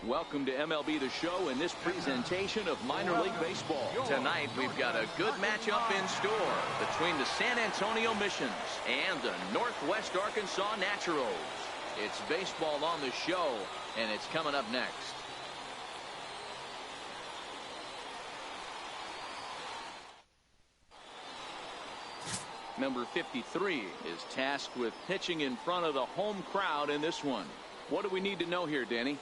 Welcome to MLB The Show in this presentation of minor league baseball. Tonight we've got a good matchup in store between the San Antonio Missions and the Northwest Arkansas Naturals. It's baseball on the show, and it's coming up next. Number 53 is tasked with pitching in front of the home crowd in this one. What do we need to know here, Danny?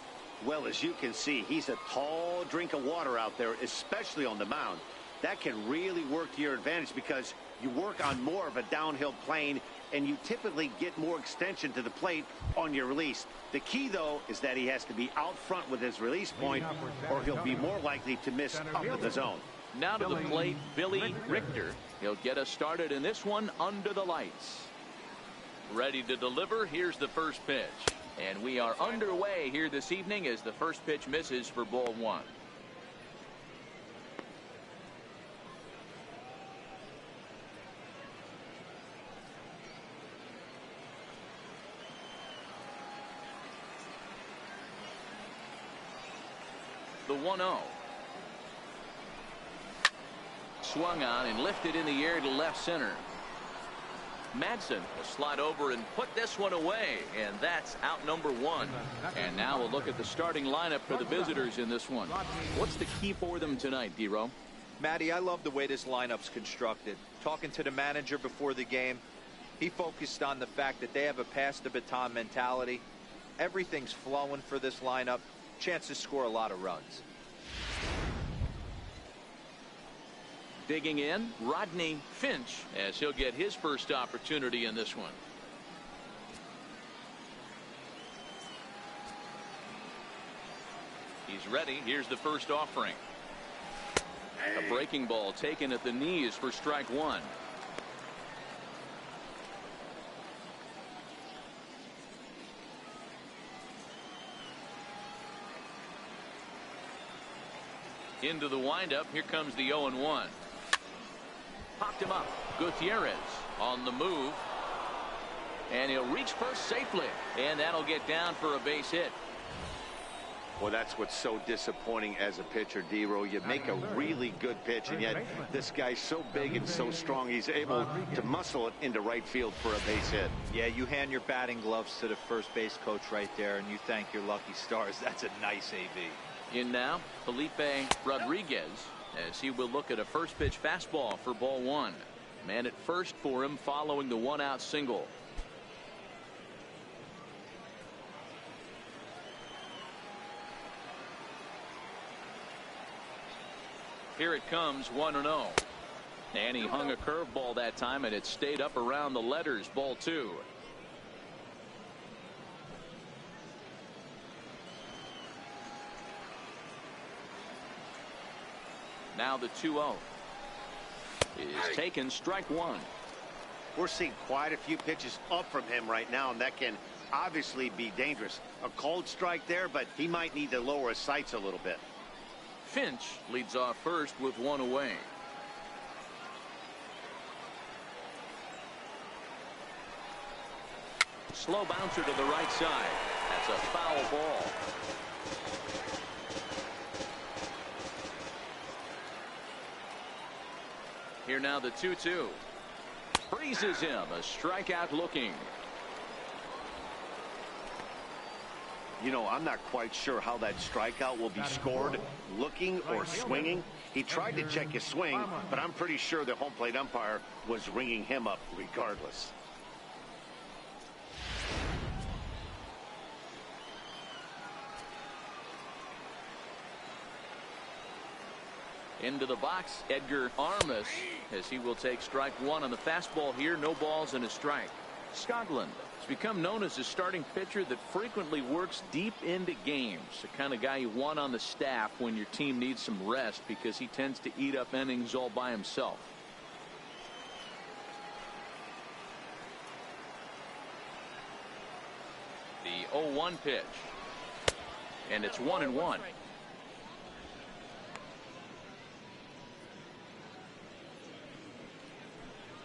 Well, as you can see, he's a tall drink of water out there, especially on the mound. That can really work to your advantage because you work on more of a downhill plane and you typically get more extension to the plate on your release. The key, though, is that he has to be out front with his release point or he'll be more likely to miss under the zone. Now to the plate, Billy Richter. He'll get us started in this one under the lights. Ready to deliver. Here's the first pitch. And we are underway here this evening as the first pitch misses for ball one. The 1-0. Swung on and lifted in the air to left center. Madsen will slide over and put this one away, and that's out number one. And now we'll look at the starting lineup for the visitors in this one. What's the key for them tonight, D-Row? Matty, I love the way this lineup's constructed. Talking to the manager before the game, he focused on the fact that they have a pass the baton mentality. Everything's flowing for this lineup. Chance to score a lot of runs. Digging in, Rodney Finch, as he'll get his first opportunity in this one. He's ready. Here's the first offering. A breaking ball taken at the knees for strike one. Into the windup. Here comes the 0-1. Popped him up. Gutierrez on the move. And he'll reach first safely. And that'll get down for a base hit. Well, that's what's so disappointing as a pitcher, D-Row. You make a really good pitch, and yet this guy's so big and so strong, he's able to muscle it into right field for a base hit. Yeah, you hand your batting gloves to the first base coach right there, and you thank your lucky stars. That's a nice AB. In now, Felipe Rodriguez, as he will look at a first pitch fastball for ball one. Man at first for him following the one-out single. Here it comes, 1-0. And he hung a curveball that time, and it stayed up around the letters. Ball two. Now the 2-0 is taken, strike one. We're seeing quite a few pitches up from him right now, and that can obviously be dangerous. A cold strike there, but he might need to lower his sights a little bit. Finch leads off first with one away. Slow bouncer to the right side. That's a foul ball. Here now the 2-2. Freezes him. A strikeout looking. You know, I'm not quite sure how that strikeout will be scored, looking or swinging. He tried to check his swing, but I'm pretty sure the home plate umpire was ringing him up regardless. Into the box, Edgar Armas, as he will take strike one on the fastball here. No balls and a strike. Skoglund has become known as a starting pitcher that frequently works deep into games. The kind of guy you want on the staff when your team needs some rest, because he tends to eat up innings all by himself. The 0-1 pitch. And it's 1-1.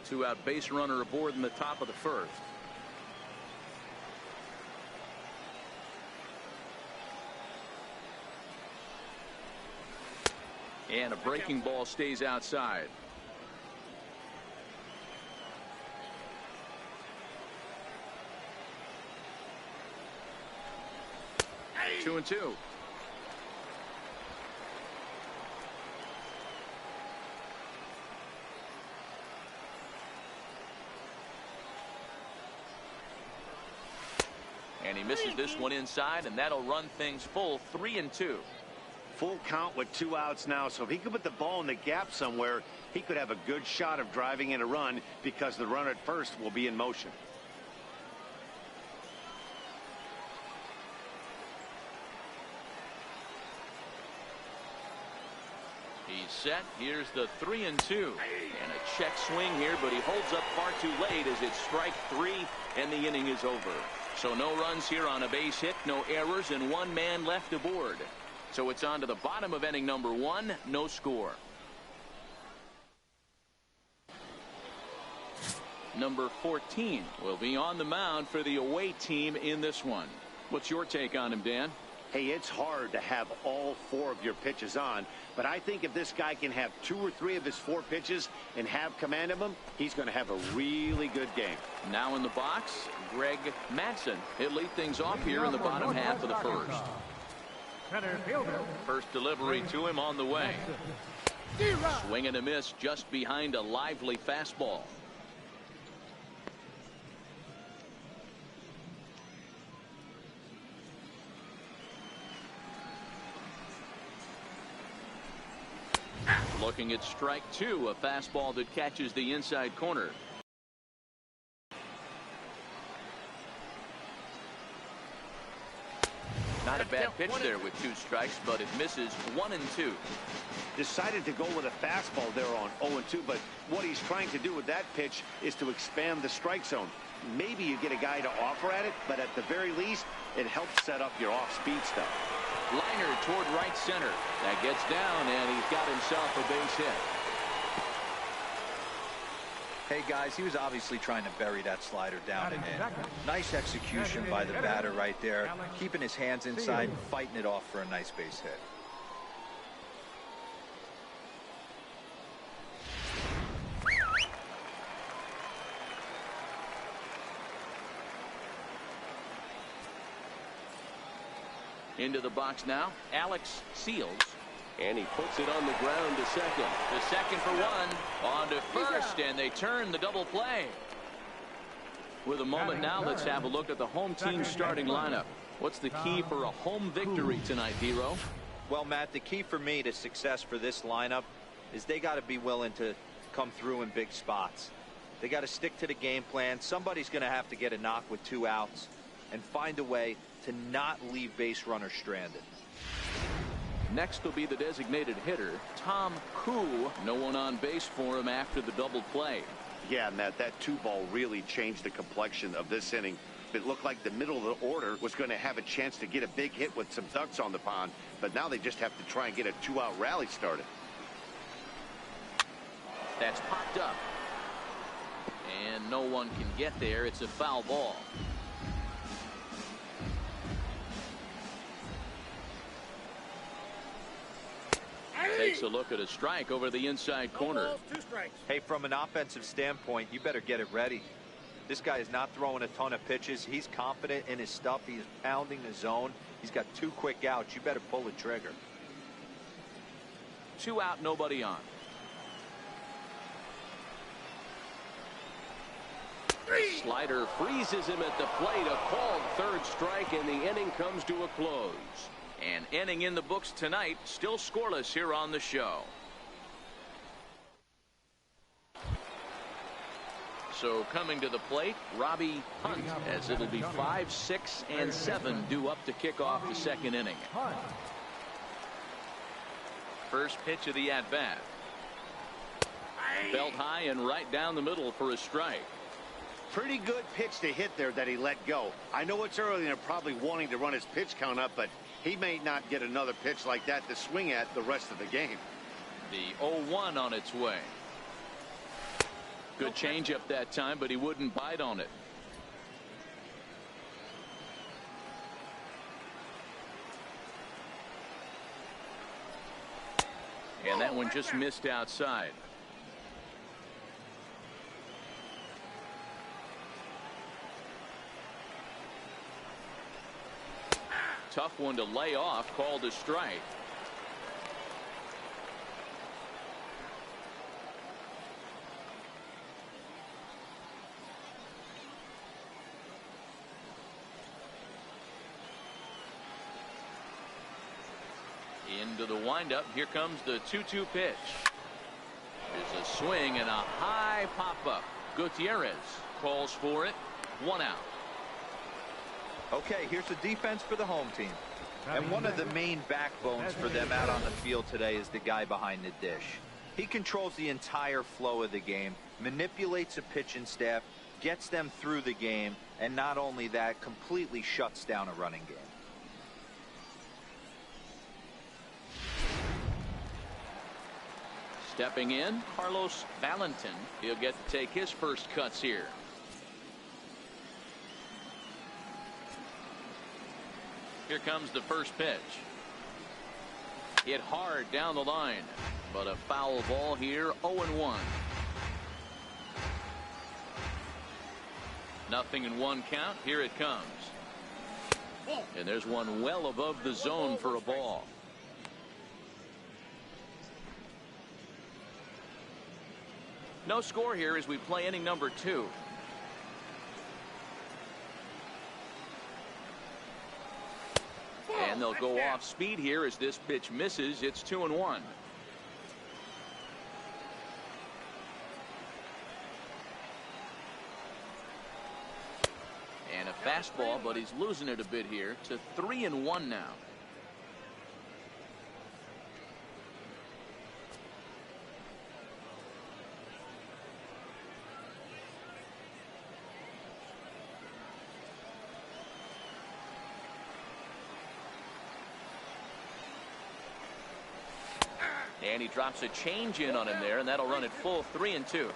Two-out base runner aboard in the top of the first. And a breaking ball stays outside. 2-2. And he misses this one inside, and that'll run things full 3-2. Full count with 2 outs now, so if he could put the ball in the gap somewhere, he could have a good shot of driving in a run because the runner at first will be in motion. He's set. Here's the 3-2. And a check swing here, but he holds up far too late as it's strike 3, and the inning is over. So no runs here on a base hit, no errors, and 1 man left aboard. So it's on to the bottom of inning number 1, no score. Number 14 will be on the mound for the away team in this one. What's your take on him, Dan? Hey, it's hard to have all 4 of your pitches on, but I think if this guy can have 2 or 3 of his 4 pitches and have command of them, he's going to have a really good game. Now in the box, Greg Madsen. He'll lead things off here in the bottom half of the first. First delivery to him on the way. Swing and a miss just behind a lively fastball. Looking at strike 2, a fastball that catches the inside corner. Not a bad pitch there with 2 strikes, but it misses 1-2. Decided to go with a fastball there on 0-2, but what he's trying to do with that pitch is to expand the strike zone. Maybe you get a guy to offer at it, but at the very least, it helps set up your off-speed stuff. Liner toward right center. That gets down, and he's got himself a base hit. Hey, guys, he was obviously trying to bury that slider down and in. Nice execution by the batter right there, keeping his hands inside, fighting it off for a nice base hit. Into the box now, Alex Seals. And he puts it on the ground to second. The second for 1. On to first, and they turn the double play. With a moment now, let's have a look at the home team's starting lineup. What's the key for a home victory tonight, Hero? Well, Matt, the key for me to success for this lineup is they got to be willing to come through in big spots. They got to stick to the game plan. Somebody's going to have to get a knock with 2 outs and find a way to not leave base runners stranded. Next will be the designated hitter, Tom Koo. No one on base for him after the double play. Yeah, Matt, that 2-ball really changed the complexion of this inning. It looked like the middle of the order was going to have a chance to get a big hit with some ducks on the pond, but now they just have to try and get a 2-out rally started. That's popped up. And no one can get there. It's a foul ball. Takes a look at a strike over the inside corner. Hey, from an offensive standpoint, you better get it ready. This guy is not throwing a ton of pitches. He's confident in his stuff. He's pounding the zone. He's got 2 quick outs. You better pull the trigger. 2 out, nobody on. Slider freezes him at the plate. A called 3rd strike, and the inning comes to a close. And inning in the books tonight, still scoreless here on the show. So coming to the plate, Robbie Hunt, as it'll be 5, 6, and 7 due up to kick off the 2nd inning. First pitch of the at-bat. Belt high and right down the middle for a strike. Pretty good pitch to hit there that he let go. I know it's early and they're probably wanting to run his pitch count up, but he may not get another pitch like that to swing at the rest of the game. The 0-1 on its way. Good changeup that time, but he wouldn't bite on it. And that one just missed outside. Tough one to lay off, called a strike. Into the windup. Here comes the 2-2 pitch. There's a swing and a high pop-up. Gutierrez calls for it. 1 out. Okay, here's the defense for the home team. And one of the main backbones for them out on the field today is the guy behind the dish. He controls the entire flow of the game, manipulates the pitching staff, gets them through the game, and not only that, completely shuts down a running game. Stepping in, Carlos Valentin. He'll get to take his first cuts here. Here comes the first pitch. Hit hard down the line, but a foul ball here. 0-1. Nothing in 1 count. Here it comes. And there's one well above the zone for a ball. No score here as we play inning number 2. And they'll go off speed here as this pitch misses. It's 2-1. And a fastball, but he's losing it a bit here to 3-1 now. And he drops a change in on him there, and that'll run it full 3-2.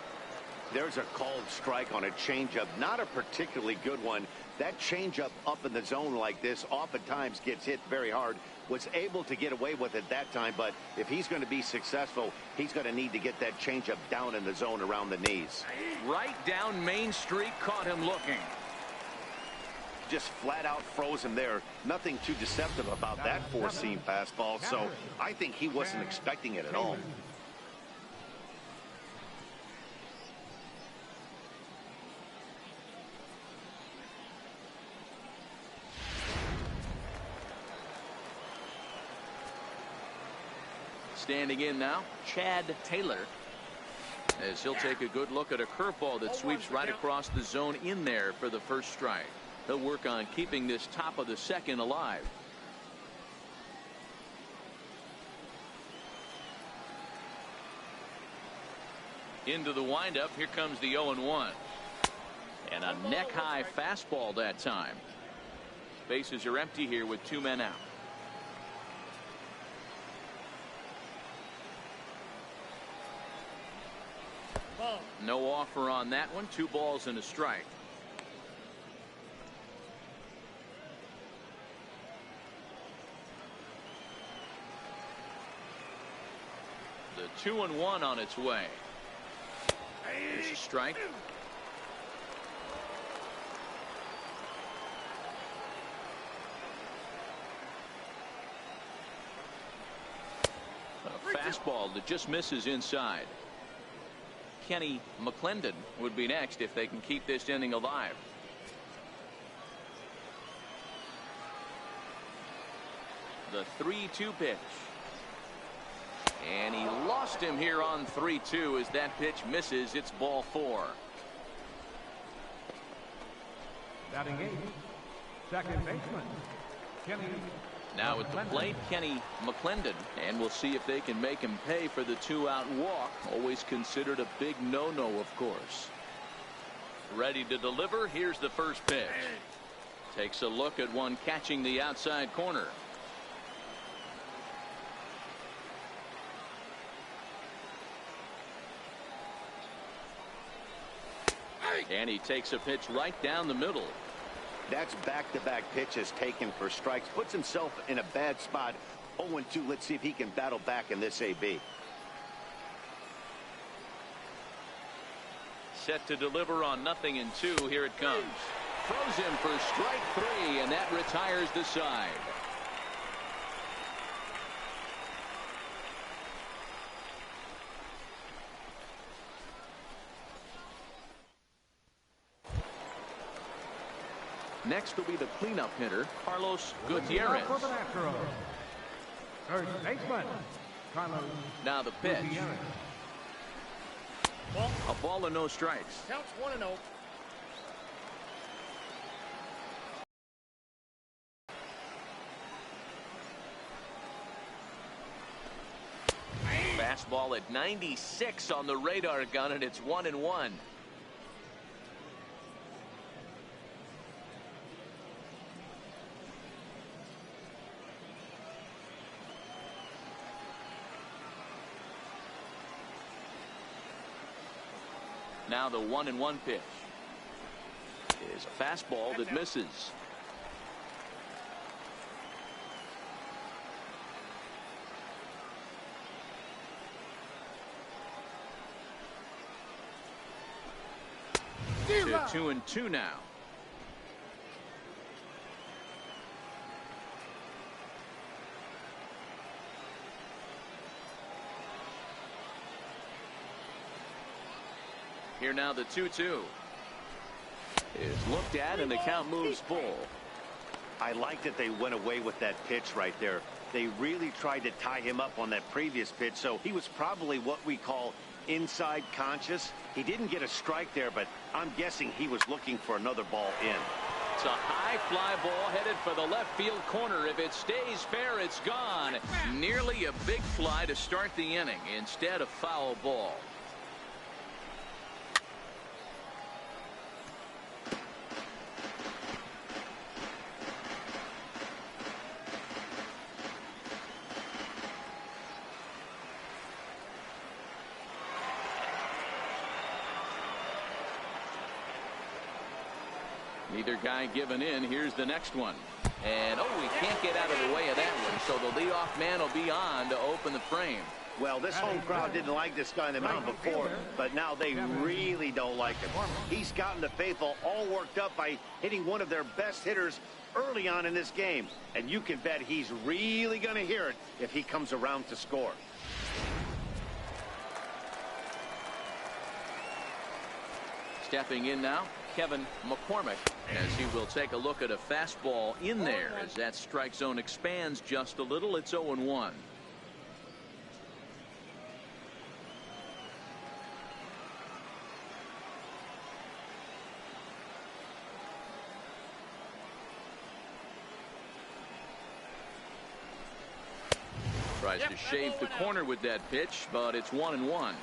There's a called strike on a changeup. Not a particularly good one. That changeup up in the zone like this oftentimes gets hit very hard. Was able to get away with it that time, but if he's going to be successful, he's going to need to get that changeup down in the zone around the knees. Right down Main Street, caught him looking. Just flat out froze him there. Nothing too deceptive about that four-seam fastball, so I think he wasn't expecting it at all. Standing in now, Chad Taylor, as he'll take a good look at a curveball that sweeps right across the zone in there for the first strike. He'll work on keeping this top of the second alive. Into the windup. Here comes the 0-1. And a neck-high fastball that time. Bases are empty here with 2 men out. No offer on that one. 2 balls and a strike. The 2-1 on its way. Here's a strike. A fastball that just misses inside. Kenny McClendon would be next if they can keep this inning alive. The 3-2 pitch. And he lost him here on 3-2 as that pitch misses. It's ball 4. Batting 8, second baseman, Kenny. Now at the plate, Kenny McClendon, and we'll see if they can make him pay for the 2-out walk. Always considered a big no-no, of course. Ready to deliver. Here's the first pitch. Takes a look at one catching the outside corner. And he takes a pitch right down the middle. That's back-to-back pitches taken for strikes. Puts himself in a bad spot. 0-2. Let's see if he can battle back in this AB. set to deliver on 0-2. Here it comes. Throws him for strike 3, and that retires the side. Next will be the cleanup hitter, Carlos Gutierrez. First baseman, Carlos. Now the pitch. Gutierrez. A ball and no strikes. Counts 1-0. Fastball at 96 on the radar gun, and it's 1-1. Now the 1-1 pitch is a fastball that misses. To 2-2 now. Here now the 2-2 is looked at, and the count moves full. I like that they went away with that pitch right there. They really tried to tie him up on that previous pitch, so he was probably what we call inside conscious. He didn't get a strike there, but I'm guessing he was looking for another ball in. It's a high fly ball headed for the left field corner. If it stays fair, it's gone. Nearly a big fly to start the inning. Instead, a foul ball. Neither guy giving in. Here's the next one. And, oh, he can't get out of the way of that one. So the leadoff man will be on to open the frame. Well, this home crowd didn't like this guy on the mound before, but now they really don't like him. He's gotten the faithful all worked up by hitting one of their best hitters early on in this game. And you can bet he's really going to hear it if he comes around to score. Stepping in now, Kevin McCormick, as he will take a look at a fastball in there as that strike zone expands just a little. It's 0-1. Tries to shave the corner with that pitch, but it's 1-1.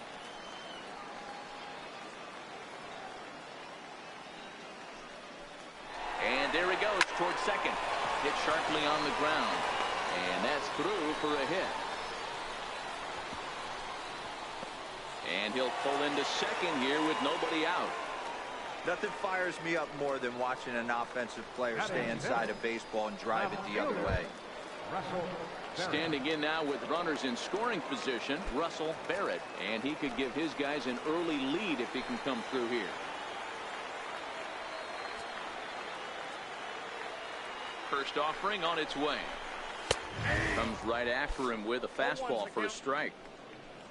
And there he goes towards second. Hit sharply on the ground. And that's through for a hit. And he'll pull into second here with nobody out. Nothing fires me up more than watching an offensive player stay inside a baseball and drive it the other way. Standing in now with runners in scoring position, Russell Barrett. And he could give his guys an early lead if he can come through here. First offering on its way. Comes right after him with a fastball for a strike.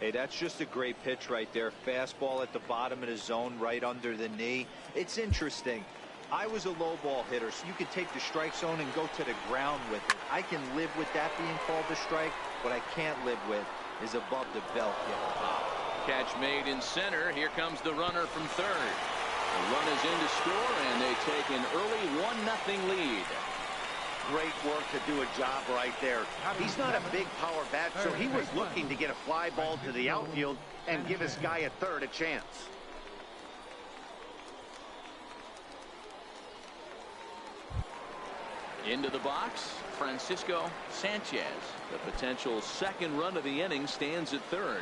Hey, that's just a great pitch right there. Fastball at the bottom of the zone, right under the knee. It's interesting. I was a low ball hitter, so you could take the strike zone and go to the ground with it. I can live with that being called a strike. What I can't live with is above the belt hit. Catch made in center. Here comes the runner from third. The run is in to score, and they take an early 1-0 lead. Great work to do a job right there. He's not a big power bat, so he was looking to get a fly ball to the outfield and give his guy at third a chance. Into the box, Francisco Sanchez. The potential second run of the inning stands at third.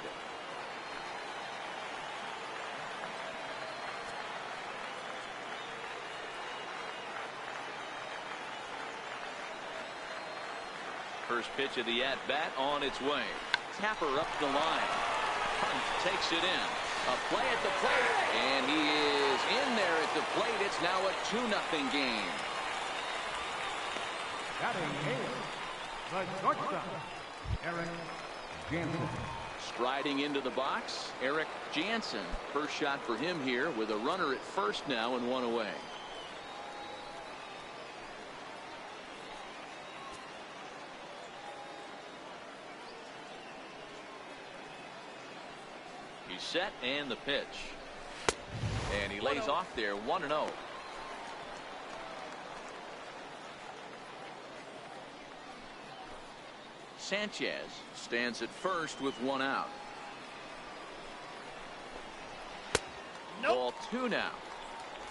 First pitch of the at-bat on its way. Tapper up the line. Hunt takes it in. A play at the plate, and he is in there at the plate. It's now a 2-0 game. Batting eighth, the shortstop, Eric Janssen. Striding into the box, Eric Janssen. First shot for him here with a runner at first now and one away. He's set and the pitch. And he lays off there 1-0. Sanchez stands at first with one out. Ball 2 now.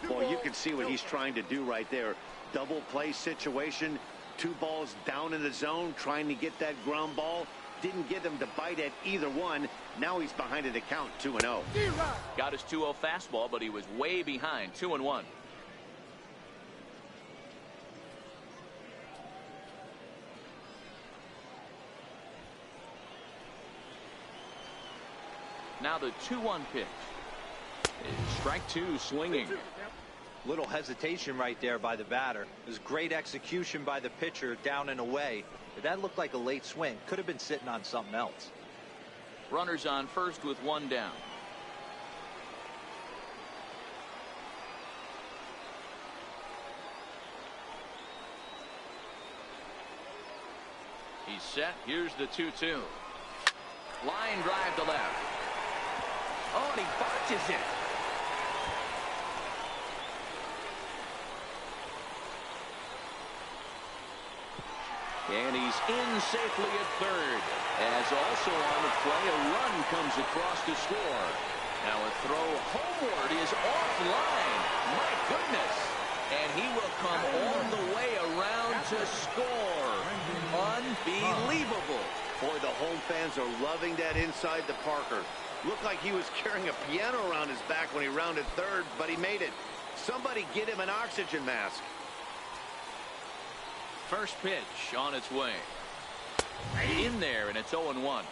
Well, you can see what he's trying to do right there. Double play situation. 2 balls down in the zone, trying to get that ground ball. Didn't get him to bite at either one. Now he's behind in the count, 2-0. Got his 2-0 fastball, but he was way behind, 2-1. Now the 2-1 pitch. Strike 2 swinging. Little hesitation right there by the batter. It was great execution by the pitcher down and away. But that looked like a late swing. Could have been sitting on something else. Runners on first with one down. He's set. Here's the 2-2. Line drive to left. Oh, and he botches it. And he's in safely at third. As also on the play, a run comes across to score. Now a throw homeward is offline. My goodness. And he will come all the way around to score. Unbelievable. Boy, the home fans are loving that inside the Parker. Looked like he was carrying a piano around his back when he rounded third, but he made it. Somebody get him an oxygen mask. First pitch on its way. In there, and it's 0-1.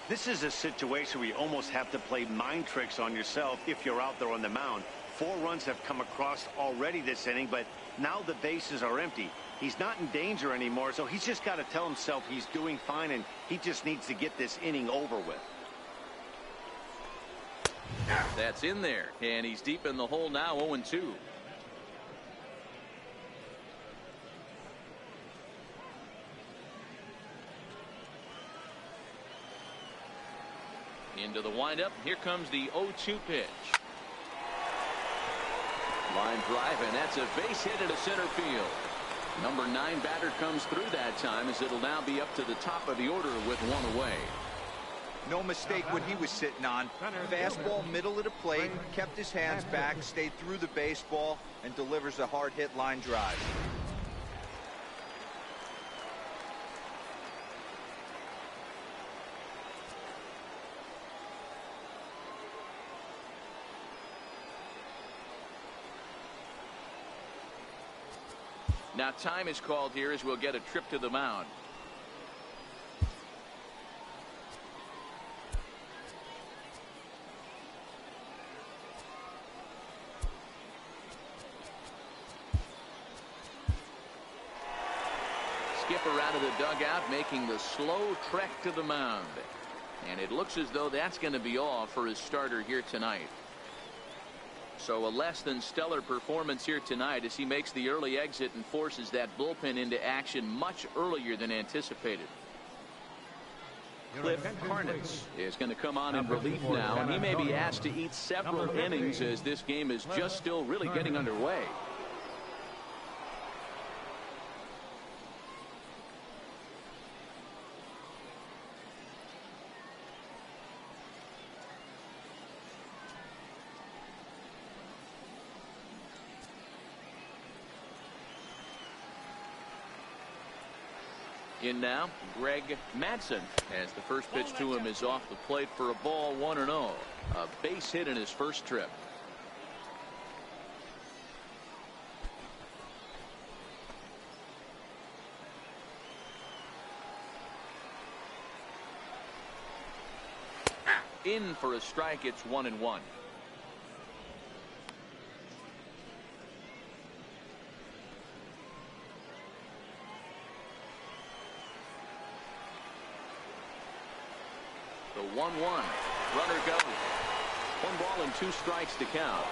This is a situation where you almost have to play mind tricks on yourself if you're out there on the mound. 4 runs have come across already this inning, but now the bases are empty. He's not in danger anymore, so he's just got to tell himself he's doing fine, and he just needs to get this inning over with. That's in there, and he's deep in the hole now, 0-2. Into the windup. Here comes the 0-2 pitch. Line drive, and that's a base hit into center field. Number 9 batter comes through that time, as it'll now be up to the top of the order with one away. No mistake what he was sitting on. Fastball middle of the plate, kept his hands back, stayed through the baseball, and delivers a hard hit line drive. Now time is called here as we'll get a trip to the mound. Skipper out of the dugout, making the slow trek to the mound. And it looks as though that's going to be all for his starter here tonight. So a less than stellar performance here tonight as he makes the early exit and forces that bullpen into action much earlier than anticipated. Cliff Carnitz is going to come on in relief now, and he may be asked to eat several innings as this game is just still really getting underway. In now, Greg Madsen, as the first pitch to him is off the plate for a ball, 1-0. A base hit in his first trip. in for a strike. It's 1-1. The 1-1. Runner goes. 1 ball and 2 strikes to count.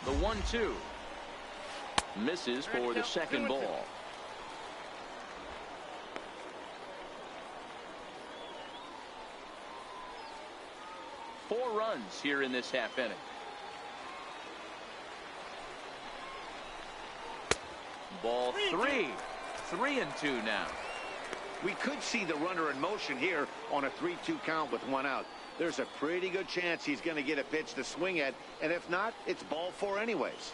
The 1-2. Misses for the second ball. Four runs here in this half inning. Ball 3. 3-2 now. We could see the runner in motion here on a 3-2 count with 1 out. There's a pretty good chance he's going to get a pitch to swing at, and if not, it's ball 4 anyways.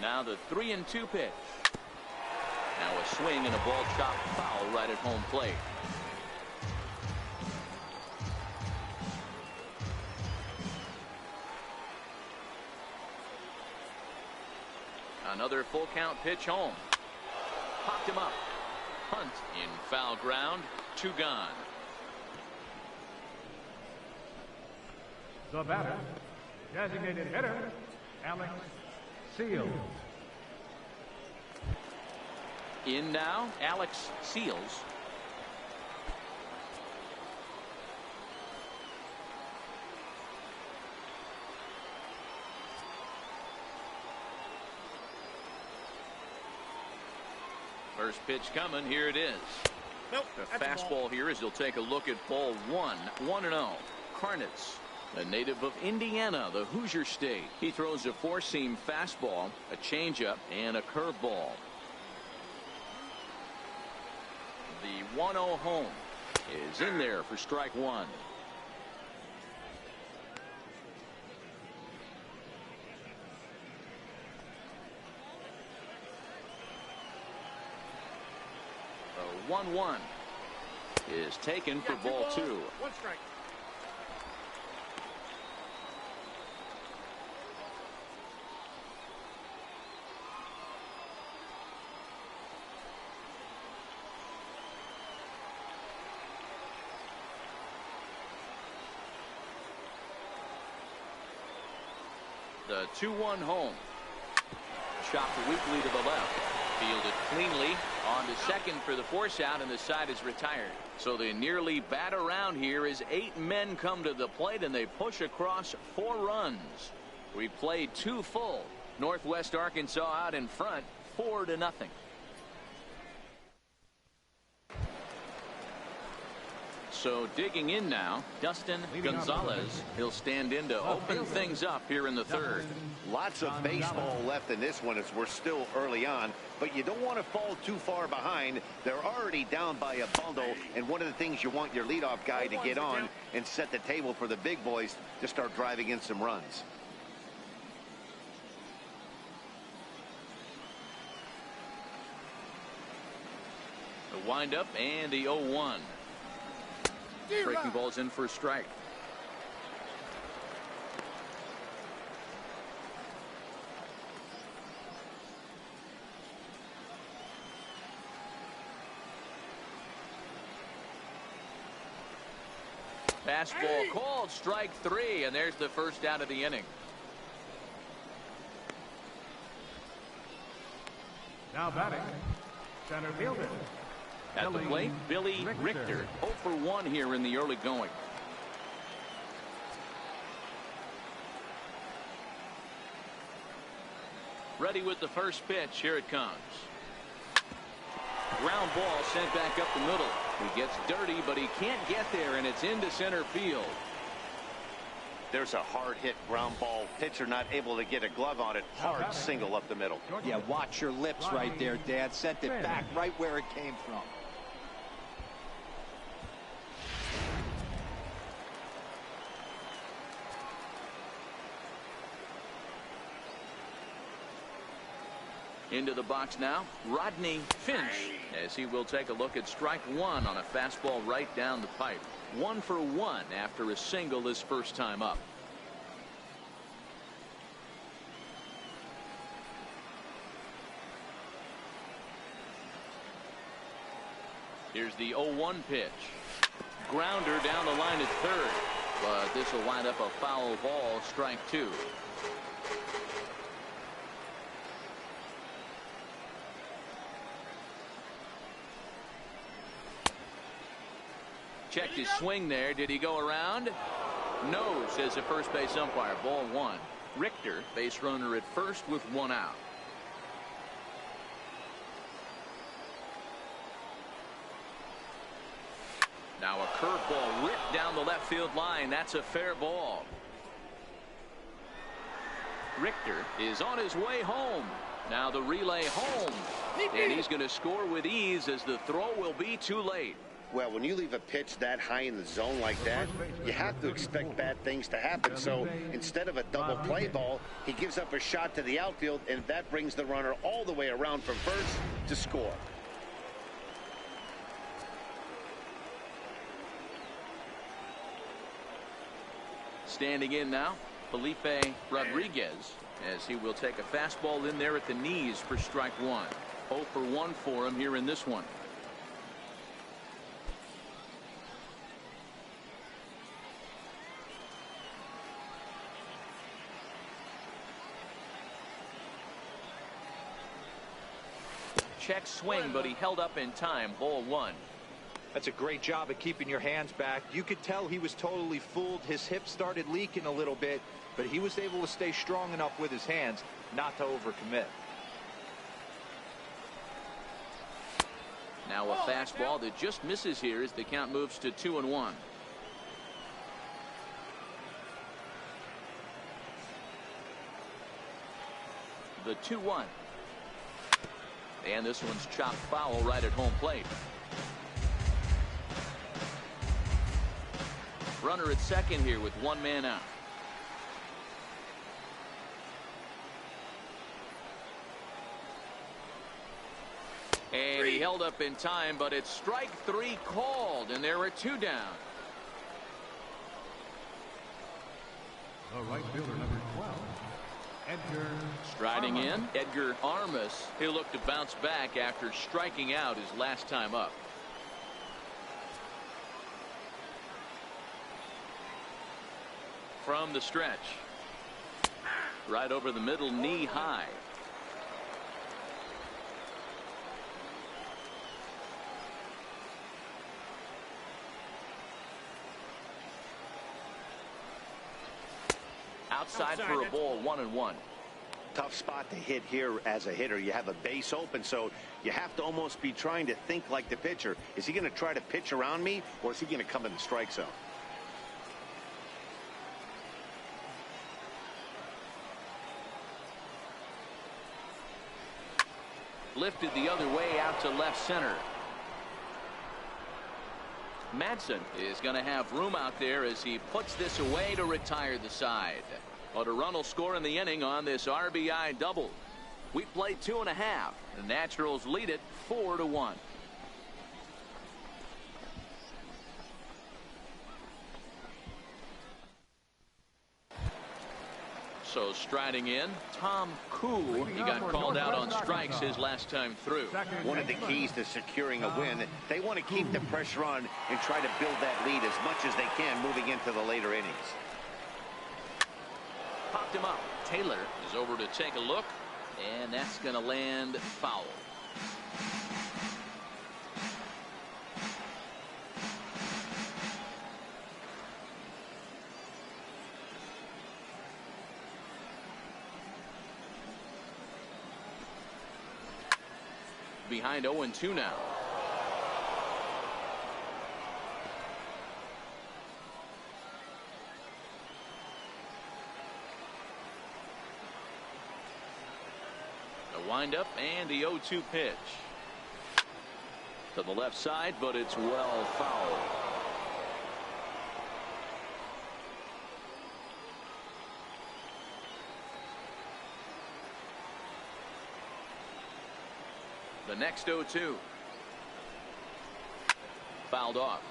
Now the 3-2 pitch. Now a swing and a ball chopped foul right at home plate. Another full count pitch home. Popped him up. Hunt in foul ground. 2 gone. The batter, designated hitter, Alex Seals. In now, Alex Seals. First pitch coming. Here it is. Nope. The fastball here as he'll take a look at ball 1. 1-0. Karnitz, a native of Indiana, the Hoosier State. He throws a 4-seam fastball, a changeup, and a curveball. The 1-0 home is in there for strike 1. The 1-1 is taken for ball 2. 1 strike. The 2-1 home. Chopped weakly to the left. Fielded cleanly on to second for the force out, and the side is retired. So they nearly bat around here as 8 men come to the plate, and they push across 4 runs. We played 2 full. Northwest Arkansas out in front, 4-0. So digging in now, DUSTIN Gonzalez. He'll stand in to open things up here in the 3rd. Lots of baseball left in this one as we're still early on, but you don't want to fall too far behind. They're already down by a bundle, and one of the things you want your leadoff guy to get on and set the table for the big boys to start driving in some runs. The windup and the 0-1. Breaking balls in for a strike. Fastball called, strike 3, and there's the first out of the inning. Now batting, center fielder. At the plate, Billy Richter. 0 for 1 here in the early going. Ready with the first pitch. Here it comes. Ground ball sent back up the middle. He gets dirty, but he can't get there, and it's into center field. There's a hard hit ground ball. Pitcher not able to get a glove on it. Hard single up the middle. Yeah, watch your lips right there, Dad. Sent it back right where it came from. Into the box now, Rodney Finch, as he will take a look at strike 1 on a fastball right down the pipe. 1 for 1 after a single his first time up. Here's the 0-1 pitch. Grounder down the line at third, but this will wind up a foul ball, strike two. Checked his swing there. Did he go around? No, says the first base umpire. Ball one. Richter, base runner at first with one out. Now a curveball ripped down the left field line. That's a fair ball. Richter is on his way home. Now the relay home. And he's going to score with ease as the throw will be too late. Well, when you leave a pitch that high in the zone like that, you have to expect bad things to happen. So instead of a double play ball, he gives up a shot to the outfield, and that brings the runner all the way around from first to score. Standing in now, Felipe Rodriguez, as he will take a fastball in there at the knees for strike one. 0 for 1 for him here in this one. Check swing, but he held up in time. Ball one. That's a great job of keeping your hands back. You could tell he was totally fooled. His hip started leaking a little bit, but he was able to stay strong enough with his hands not to overcommit. Now a fastball that just misses here as the count moves to 2-1. The 2-1. And this one's chopped foul right at home plate. Runner at second here with one man out. And he held up in time, but it's strike three called, and there are two down. The right fielder, number 12, Edgar. Striding in, Edgar Armas. He'll look to bounce back after striking out his last time up. From the stretch. Right over the middle, knee high. Outside for a ball, 1-1. Tough spot to hit here as a hitter. You have a base open, so you have to almost be trying to think like the pitcher. Is he going to try to pitch around me, or is he going to come in the strike zone? Lifted the other way out to left center. Madsen is going to have room out there as he puts this away to retire the side. But a run will score in the inning on this RBI double. We played 2.5. The Naturals lead it 4-1. So striding in, Tom Kuhl. He got called out on strikes his last time through. One of the keys to securing a win, they want to keep the pressure on and try to build that lead as much as they can moving into the later innings. Popped him up. Taylor is over to take a look, and that's going to land foul. Behind 0-2 now. The windup and the 0-2 pitch. To the left side, but it's well fouled. The next 0-2. Fouled off.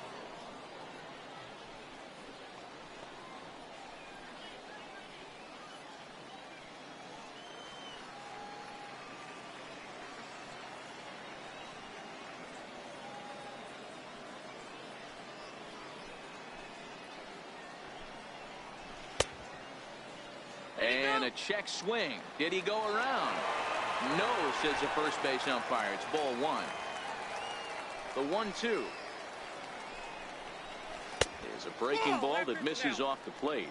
a check swing. Did he go around? No, says the first base umpire. It's ball one. The 1-2 is a breaking ball that misses off the plate.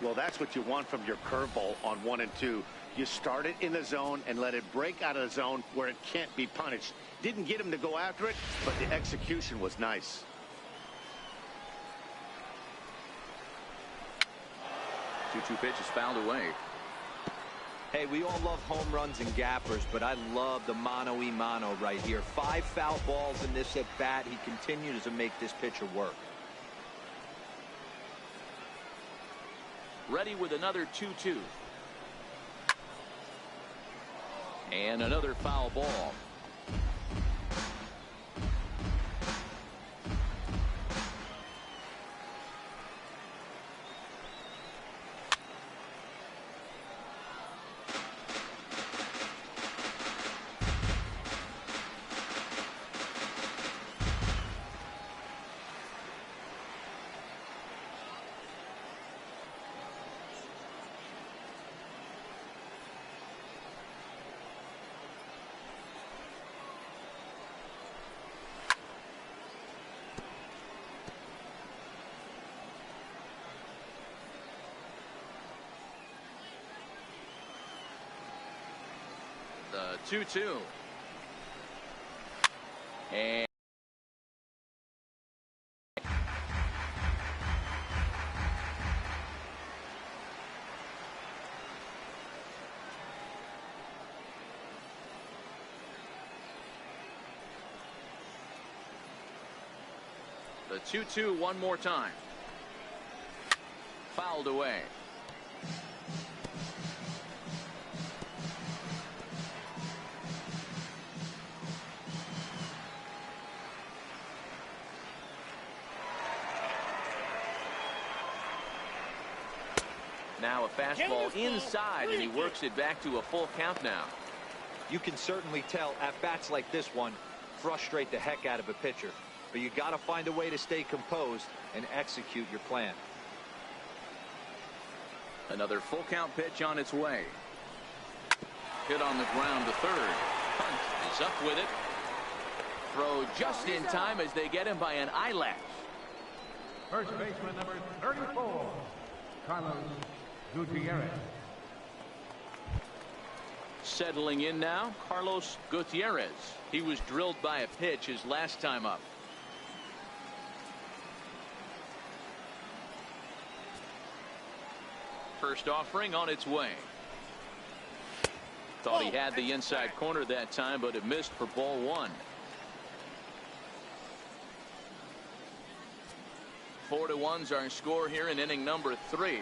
Well, that's what you want from your curveball on 1 and 2. You start it in the zone and let it break out of the zone where it can't be punished. Didn't get him to go after it, but the execution was nice. 2-2 pitch is fouled away. Hey, we all love home runs and gappers, but I love the mano-y-mano right here. 5 foul balls in this at bat. He continues to make this pitcher work. Ready with another 2-2. And another foul ball. The 2-2. And the 2-2 one more time. Fouled away. Now a fastball inside, and he works it back to a full count now. You can certainly tell at bats like this one frustrate the heck out of a pitcher, but you got to find a way to stay composed and execute your plan. Another full count pitch on its way. Hit on the ground to third. Hunt is up with it. Throw just in time as they get him by an eyelash. First baseman number 34, Carlos Gutierrez. Settling in now, Carlos Gutierrez. He was drilled by a pitch his last time up. First offering on its way. Thought he had the inside corner that time, but it missed for ball one. 4-1's our score here in inning number 3.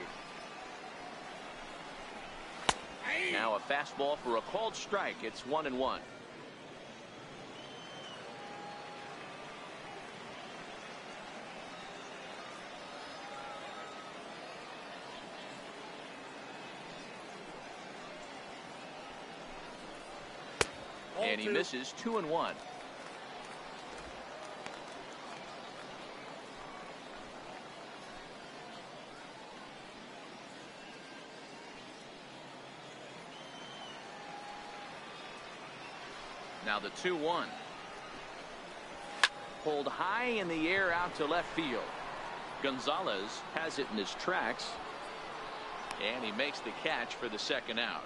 Now a fastball for a called strike. It's 1-1. And he misses 2-1. Now the 2-1. Pulled high in the air out to left field. Gonzalez has it in his tracks. And he makes the catch for the second out.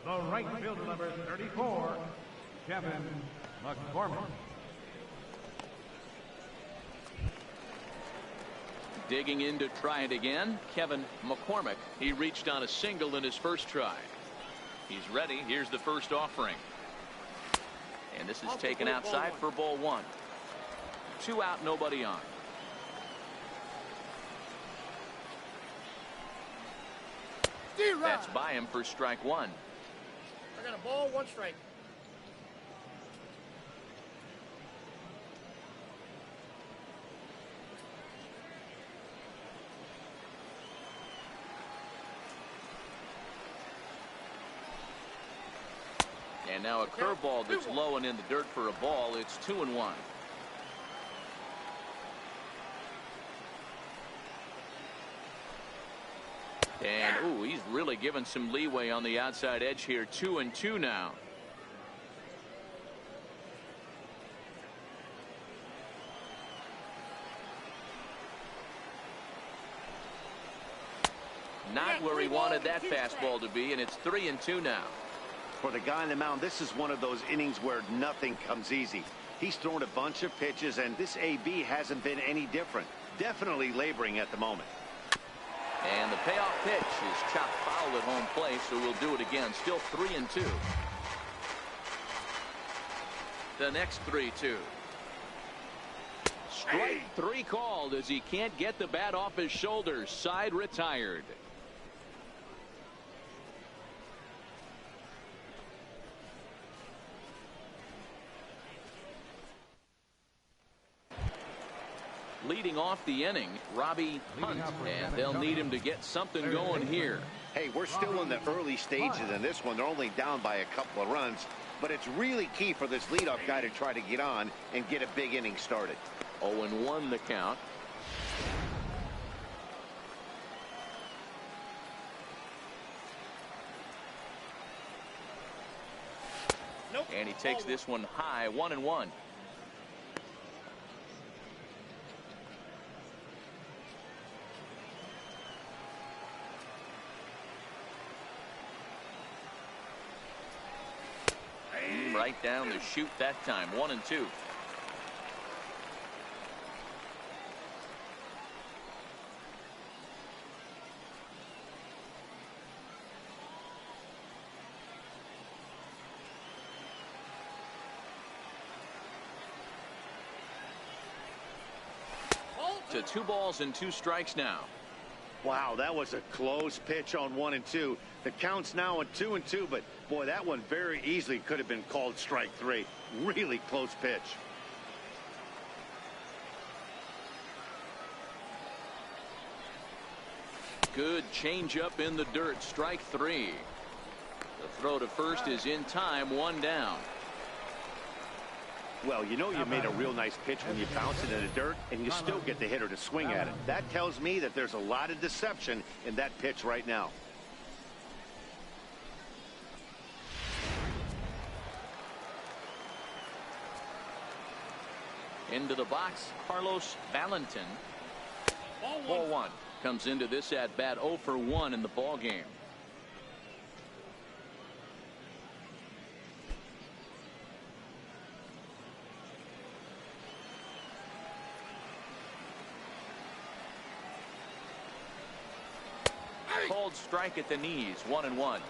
The right fielder number 34, Kevin McCormick. Digging in to try it again, Kevin McCormick. He reached on a single in his first try. He's ready. Here's the first offering. And this is taken outside for ball one. 2 out, nobody on. That's by him for strike 1. I got a ball, 1 strike. And now a curveball that's low and in the dirt for a ball. It's 2-1. And, ooh, he's really given some leeway on the outside edge here. 2-2 now. Not where he wanted that fastball to be, and it's 3-2 now. For the guy on the mound, this is one of those innings where nothing comes easy. He's thrown a bunch of pitches, and this AB hasn't been any different. Definitely laboring at the moment. And the payoff pitch is chopped foul at home plate, so we'll do it again. Still 3-2. The next 3-2. Strike 3 called as he can't get the bat off his shoulders. Side retired. Leading off the inning, Robbie Hunt, and they'll need him to get something going here. Hey, we're still in the early stages in this one. They're only down by a couple of runs, but it's really key for this leadoff guy to try to get on and get a big inning started. 0-1 the count. Nope. And he takes this one high. 1-1. Right down the chute that time. 1-2. To 2 balls and 2 strikes now. Wow, that was a close pitch on 1-2. The count's now at 2-2, but boy, that one very easily could have been called strike 3. Really close pitch. Good changeup in the dirt. Strike 3. The throw to first is in time. 1 down. Well, you know you made a real nice pitch when you bounce it in the dirt and you still get the hitter to swing at it. That tells me that there's a lot of deception in that pitch right now. Into the box, Carlos Valentin. Ball 1. Comes into this at bat 0 for 1 in the ball game. Called strike at the knees. 1-1.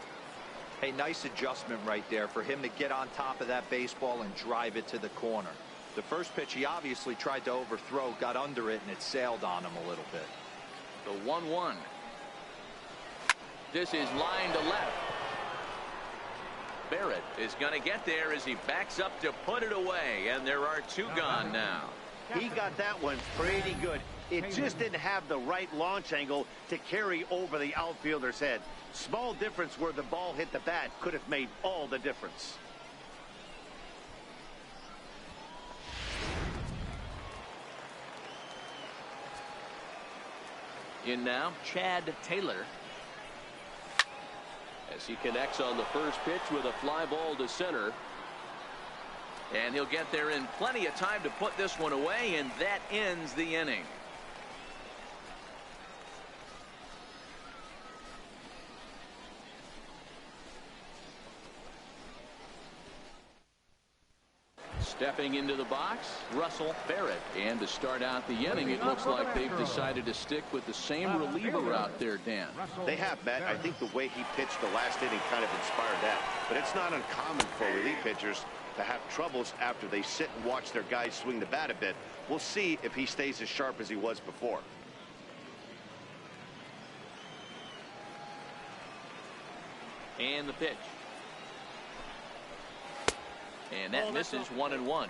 Hey, nice adjustment right there for him to get on top of that baseball and drive it to the corner. The first pitch he obviously tried to overthrow, got under it, and it sailed on him a little bit. The 1-1. This is line to left. Barrett is going to get there as he backs up to put it away, and there are 2 gone now. He got that one pretty good. It just didn't have the right launch angle to carry over the outfielder's head. Small difference where the ball hit the bat could have made all the difference. In now, Chad Taylor. As he connects on the first pitch with a fly ball to center. And he'll get there in plenty of time to put this one away, and that ends the inning. Stepping into the box, Russell Barrett. And to start out the inning, it looks like they've decided to stick with the same reliever out there, Dan. They have, Matt. I think the way he pitched the last inning kind of inspired that. But it's not uncommon for relief pitchers to have troubles after they sit and watch their guys swing the bat a bit. We'll see if he stays as sharp as he was before. And the pitch. And that misses. 1-1.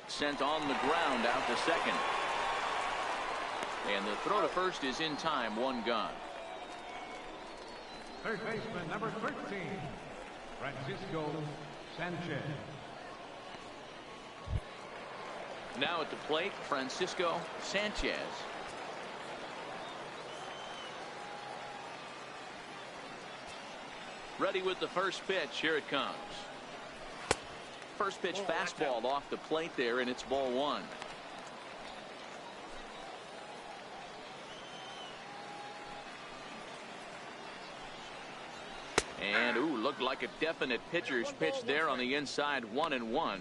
Sent on the ground out to second. And the throw to first is in time. 1 gone. third baseman, number 13, Francisco Sanchez. Now at the plate, Francisco Sanchez. Ready with the first pitch. Here it comes. First pitch fastball off the plate there, and it's ball one. And ooh, looked like a definite pitcher's pitch there on the inside. 1-1.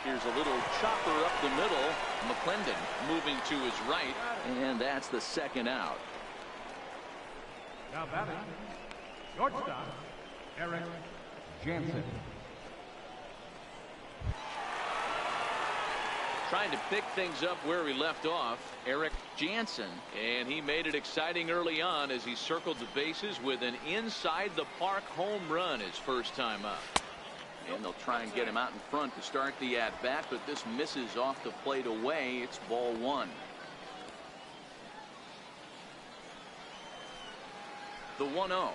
Here's a little chopper up the middle. McClendon moving to his right, and that's the second out. Now batting, shortstop, Eric Janssen. Trying to pick things up where we left off, Eric Janssen, and he made it exciting early on as he circled the bases with an inside the park home run his first time up. And they'll try and get him out in front to start the at-bat, but this misses off the plate away. It's ball one. The 1-0.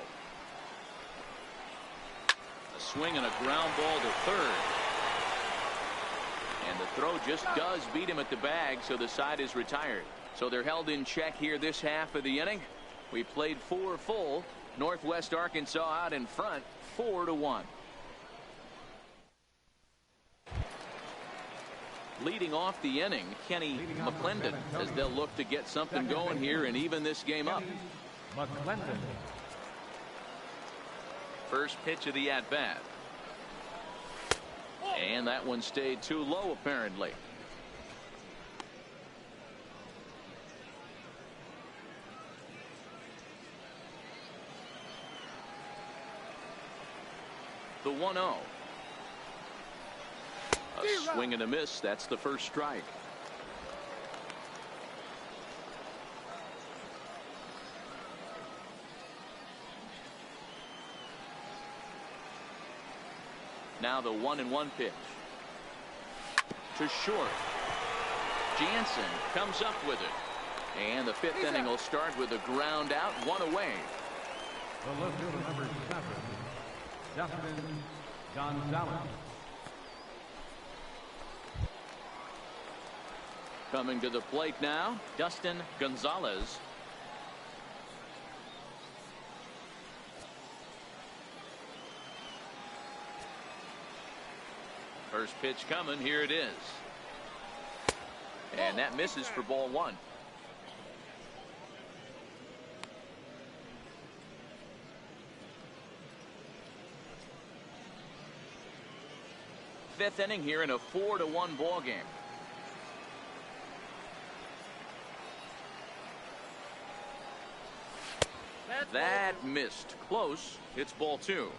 A swing and a ground ball to third. And the throw just does beat him at the bag, so the side is retired. So they're held in check here this half of the inning. We played 4 full. Northwest Arkansas out in front, 4-1. Leading off the inning, Kenny McClendon, as they'll look to get something going here and even this game up. McClendon. First pitch of the at-bat. And that one stayed too low, apparently. The 1-0. A swing and a miss. That's the first strike. Now the 1-1 pitch. To short. Janssen comes up with it. And the fifth inning will start with a ground out, one away. The left fielder, number 7, DUSTIN Gonzalez. Coming to the plate now, DUSTIN Gonzalez. First pitch coming. Here it is. And that misses for ball one. Fifth inning here in a 4-1 ball game. That missed. Close. It's ball two.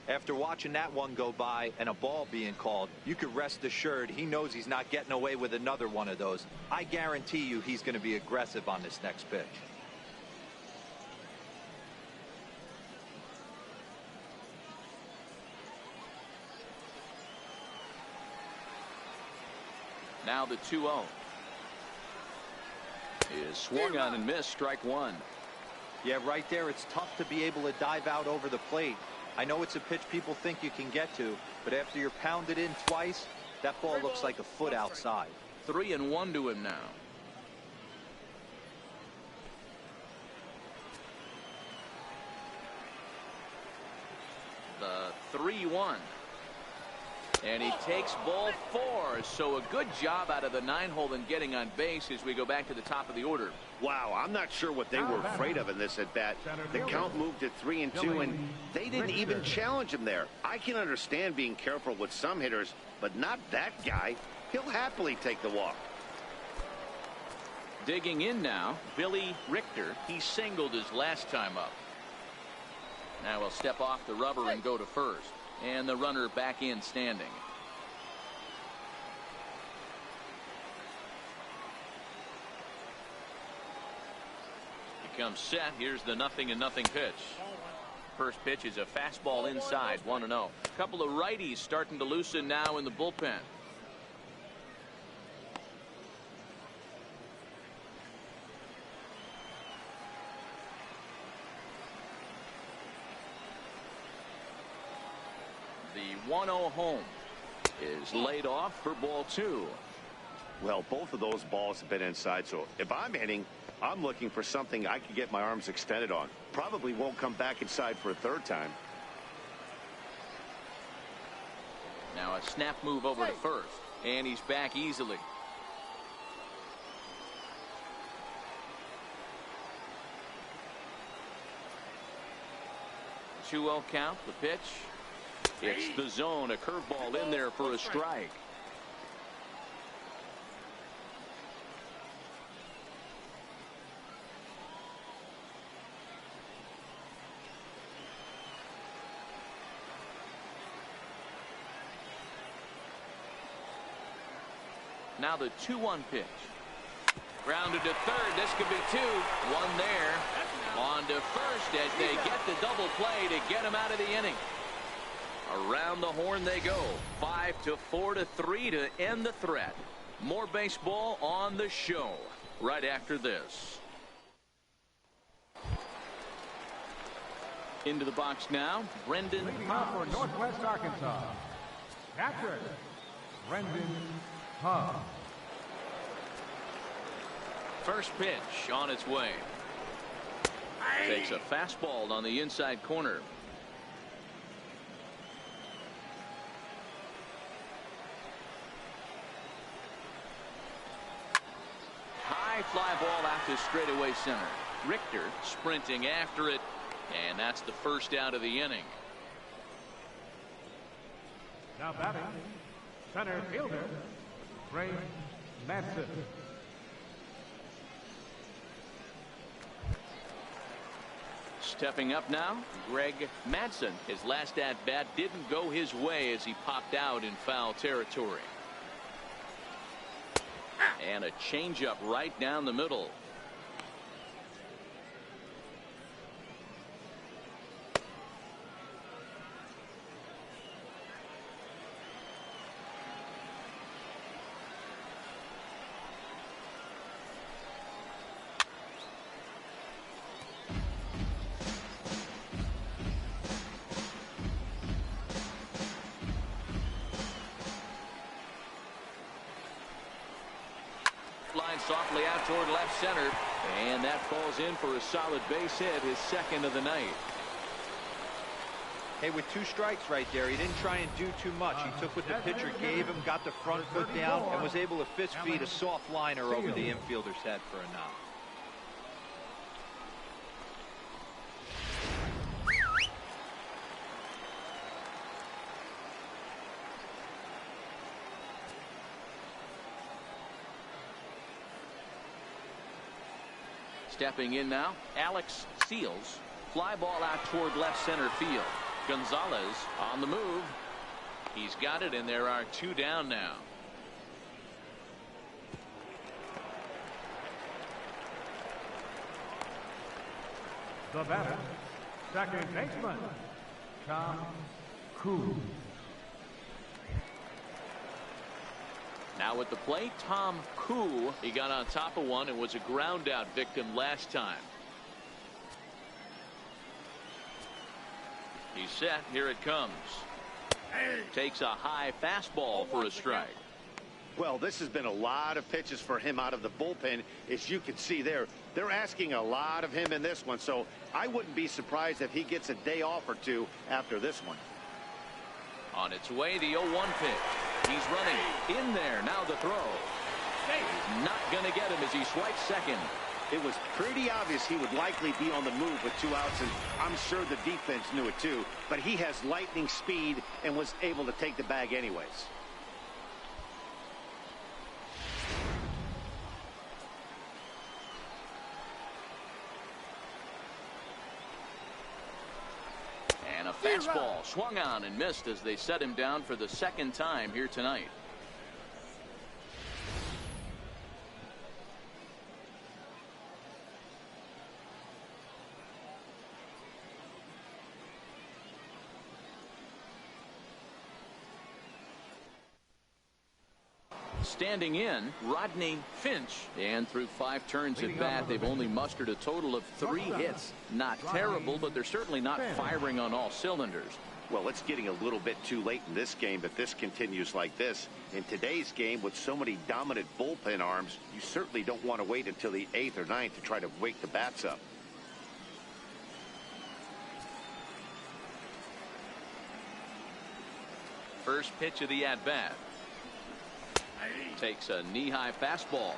After watching that one go by and a ball being called, you could rest assured he knows he's not getting away with another one of those. I guarantee you he's going to be aggressive on this next pitch. Now the 2-0 is swung on and missed. Strike one. Yeah, right there, it's tough to be able to dive out over the plate. I know it's a pitch people think you can get to, but after you're pounded in twice, that ball looks like a foot outside. 3-1 to him now. The 3-1. And he takes ball four. So a good job out of the 9-hole in getting on base as we go back to the top of the order. Wow, I'm not sure what they were afraid of in this at bat. The count moved to 3-2, and they didn't even challenge him there. I can understand being careful with some hitters, but not that guy. He'll happily take the walk. Digging in now, Billy Richter. He singled his last time up. Now he'll step off the rubber and go to first. And the runner back in standing. comes set. Here's the 0-0 pitch. First pitch is a fastball inside, 1-0. A couple of righties starting to loosen now in the bullpen. The 1-0 home is laid off for ball 2. Well, both of those balls have been inside, so if I'm hitting, I'm looking for something I can get my arms extended on. Probably won't come back inside for a third time. Now a snap move over to first, and he's back easily. 2-0 count, the pitch. It's the zone, a curveball in there for a strike. Now the 2-1 pitch. Grounded to third. This could be 2. 1 there. On to first as they get the double play to get him out of the inning. Around the horn they go. 5-4-3 to end the threat. More baseball on the show right after this. Into the box now, Brendan Leading off for Northwest Arkansas, catcher, Brendan Huff. First pitch on its way. Takes a fastball on the inside corner. High fly ball out to straightaway center. Richter sprinting after it, and that's the first out of the inning. Now batting, center fielder, Ray Madsen. Stepping up now, Greg Madsen. His last at-bat didn't go his way as he popped out in foul territory. And a changeup right down the middle. Line softly out toward left center, and that falls in for a solid base hit, his second of the night. Hey, with 2 strikes right there, he didn't try and do too much. He took what the pitcher gave him, got the front foot down, and was able to fist feed a soft liner over the infielder's head for a knock. Stepping in now, Alex Seals. Fly ball out toward left center field. Gonzalez on the move. He's got it, and there are 2 down now. The batter, second baseman, Tom Cruise. Now at the plate, Tom Koo. He got on top of one and was a ground out victim last time. He's set. Here it comes. Takes a high fastball for a strike. Well, this has been a lot of pitches for him out of the bullpen. As you can see there, they're asking a lot of him in this one, so I wouldn't be surprised if he gets a day off or 2 after this one. On its way, the 0-1 pitch. He's running in there. Now the throw. He's not going to get him as he swipes second. It was pretty obvious he would likely be on the move with 2 outs, and I'm sure the defense knew it too. But he has lightning speed and was able to take the bag anyways. And a fastball swung on and missed as they set him down for the second time here tonight. Standing in, Rodney Finch. And through 5 turns at bat, they've only mustered a total of 3 hits. Not terrible, but they're certainly not firing on all cylinders. Well, it's getting a little bit too late in this game if this continues like this. In today's game, with so many dominant bullpen arms, you certainly don't want to wait until the 8th or 9th to try to wake the bats up. First pitch of the at-bat. Takes a knee-high fastball.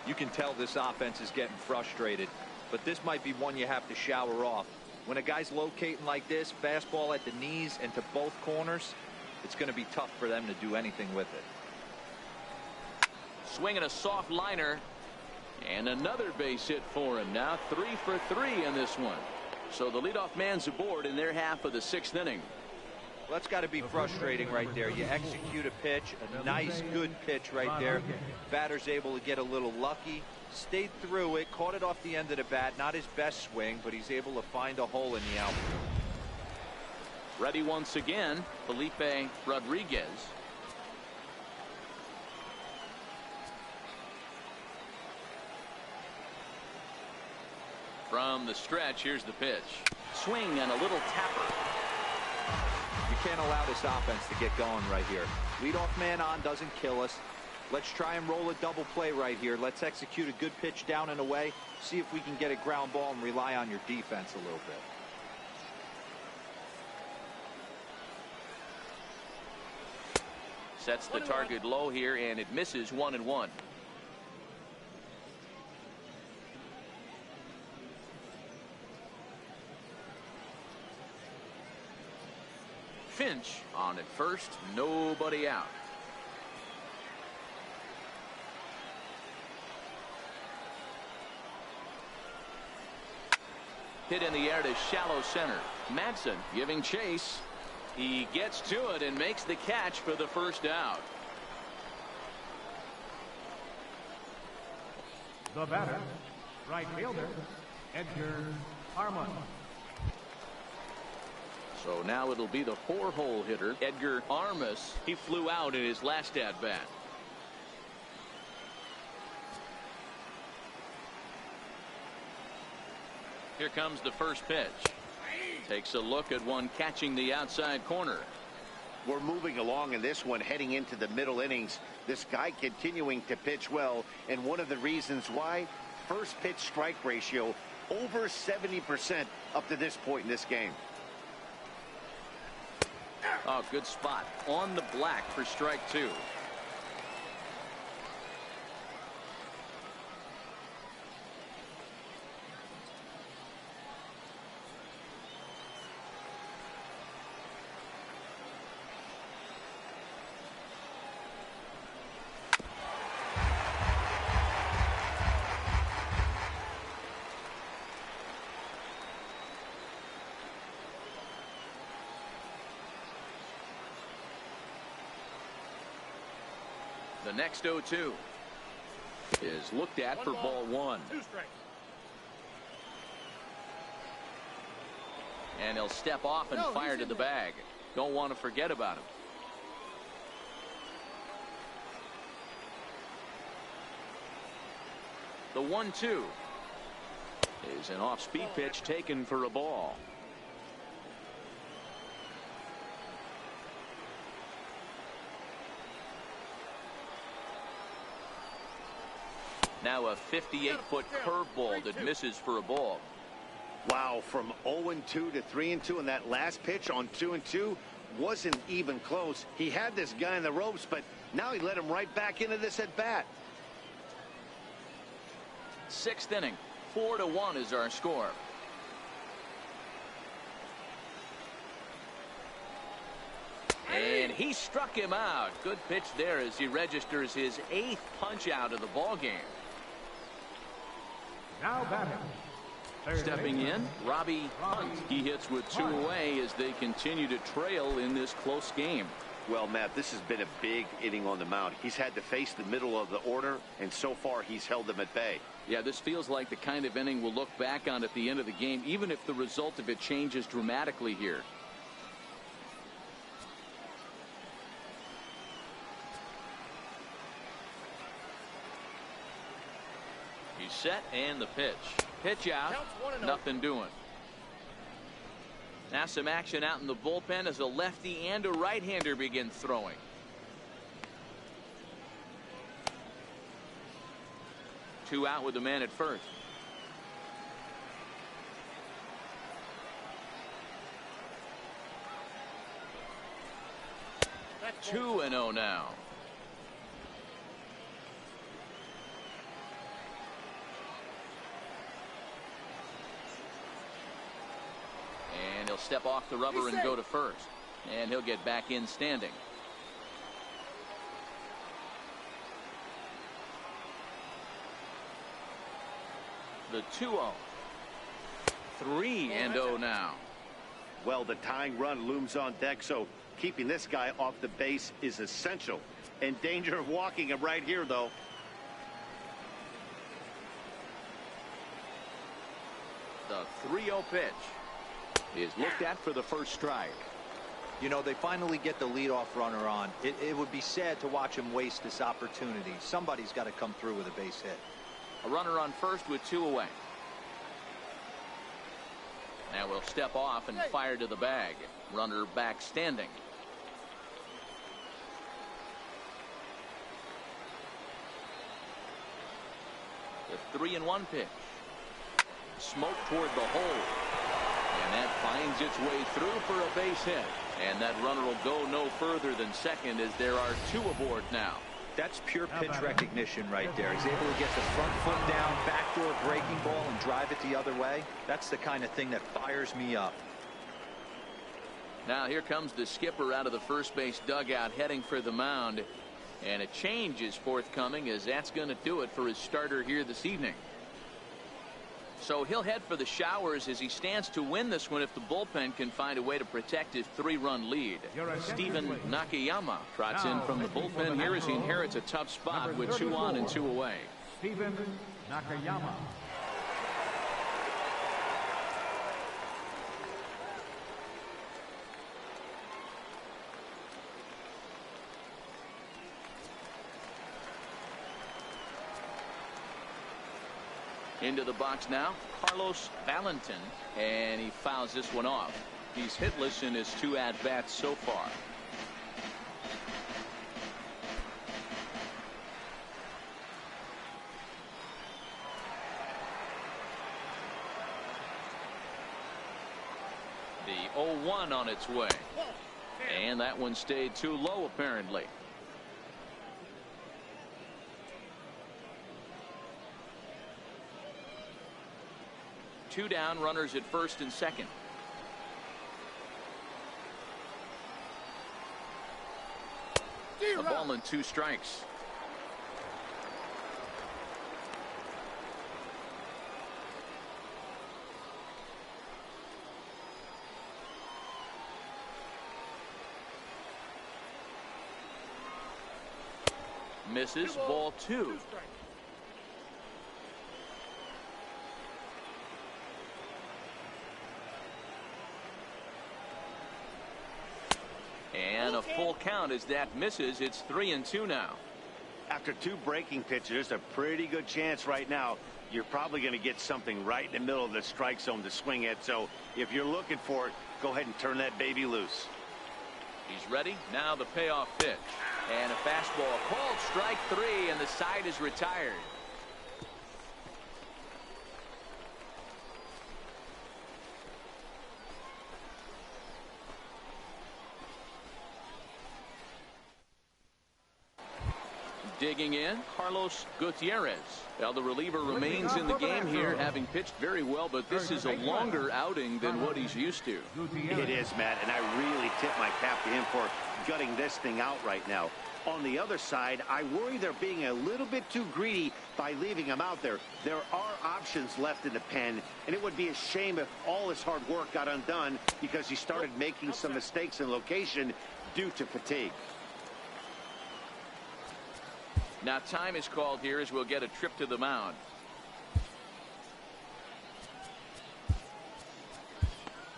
You can tell this offense is getting frustrated, but this might be one you have to shower off. When a guy's locating like this, fastball at the knees and to both corners, it's going to be tough for them to do anything with it. Swinging a soft liner, and another base hit for him. Now 3 for 3 in this one. So the leadoff man's aboard in their half of the 6th inning. Well, that's got to be frustrating right there. You execute a pitch, a nice, good pitch right there. Batter's able to get a little lucky, stayed through it, caught it off the end of the bat. Not his best swing, but he's able to find a hole in the outfield. Ready once again, Felipe Rodriguez. From the stretch, here's the pitch. Swing and a little tapper. You can't allow this offense to get going right here. Leadoff man on doesn't kill us. Let's try and roll a double play right here. Let's execute a good pitch down and away. See if we can get a ground ball and rely on your defense a little bit. Sets the target low here, and it misses 1-1. Finch on at first, nobody out. Hit in the air to shallow center. Madsen giving chase. He gets to it and makes the catch for the first out. The batter, right fielder, Edgar Armand. So now it'll be the 4-hole hitter, Edgar Armas. He flew out in his last at-bat. Here comes the first pitch. Takes a look at one catching the outside corner. We're moving along in this one, heading into the middle innings. This guy continuing to pitch well, and one of the reasons why, first pitch strike ratio over 70% up to this point in this game. Oh, good spot on the black for strike 2. The next 0-2 is looked at for ball 1. 2 strikes. And he'll step off and fire to the bag. Don't want to forget about him. The 1-2 is an off-speed pitch taken for a ball. Now a 58-foot curveball that misses for a ball. Wow, from 0-2 to 3-2, and that last pitch on 2-2 wasn't even close. He had this guy in the ropes, but now he let him right back into this at bat. 6th inning, 4-1 is our score. And he struck him out. Good pitch there as he registers his 8th punch out of the ball game. Now batting. Stepping in, Robbie Hunt. He hits with 2 away as they continue to trail in this close game. Well, Matt, this has been a big inning on the mound. He's had to face the middle of the order, and so far he's held them at bay. Yeah, this feels like the kind of inning we'll look back on at the end of the game, even if the result of it changes dramatically here. He's set and the pitch. Pitch out. Counts 1-0. Nothing doing. Now some action out in the bullpen as a lefty and a right-hander begin throwing. Two out with the man at first. That's 2-0 now. And he'll step off the rubber and go to first. And he'll get back in standing. The 2-0. 3-0 now. Well, the tying run looms on deck, so keeping this guy off the base is essential. In danger of walking him right here, though. The 3-0 pitch is looked at for the first strike. You know, they finally get the leadoff runner on. It would be sad to watch him waste this opportunity. Somebody's got to come through with a base hit. A runner on first with 2 away. Now we'll step off and fire to the bag. Runner back standing. The 3-1 pitch. Smoke toward the hole. And that finds its way through for a base hit. And that runner will go no further than second as there are 2 aboard now. That's pure pitch recognition right there. He's able to get the front foot down, backdoor breaking ball, and drive it the other way. That's the kind of thing that fires me up. Now here comes the skipper out of the first base dugout heading for the mound. And a change is forthcoming as that's going to do it for his starter here this evening. So he'll head for the showers as he stands to win this one if the bullpen can find a way to protect his 3-run lead. Steven Nakayama trots in from the bullpen here as he inherits a tough spot with 2 on and 2 away. Steven Nakayama. Into the box now, Carlos Valentin, and he fouls this one off. He's hitless in his 2 at-bats so far. The 0-1 on its way. And that one stayed too low apparently. Two down, runners at first and second. A ball and 2 strikes. Misses, ball 2. And a full count as that misses. It's 3-2 now. After 2 breaking pitches, there's a pretty good chance right now you're probably going to get something right in the middle of the strike zone to swing at. So if you're looking for it, go ahead and turn that baby loose. He's ready. Now the payoff pitch. And a fastball called strike 3, and the side is retired. Digging in, Carlos Gutierrez. Well, the reliever remains in the game here, having pitched very well, but this is a longer outing than what he's used to. It is, Matt, and I really tip my cap to him for gutting this thing out right now. On the other side, I worry they're being a little bit too greedy by leaving him out there. There are options left in the pen, and it would be a shame if all his hard work got undone because he started making some mistakes in location due to fatigue. Now time is called here as we'll get a trip to the mound.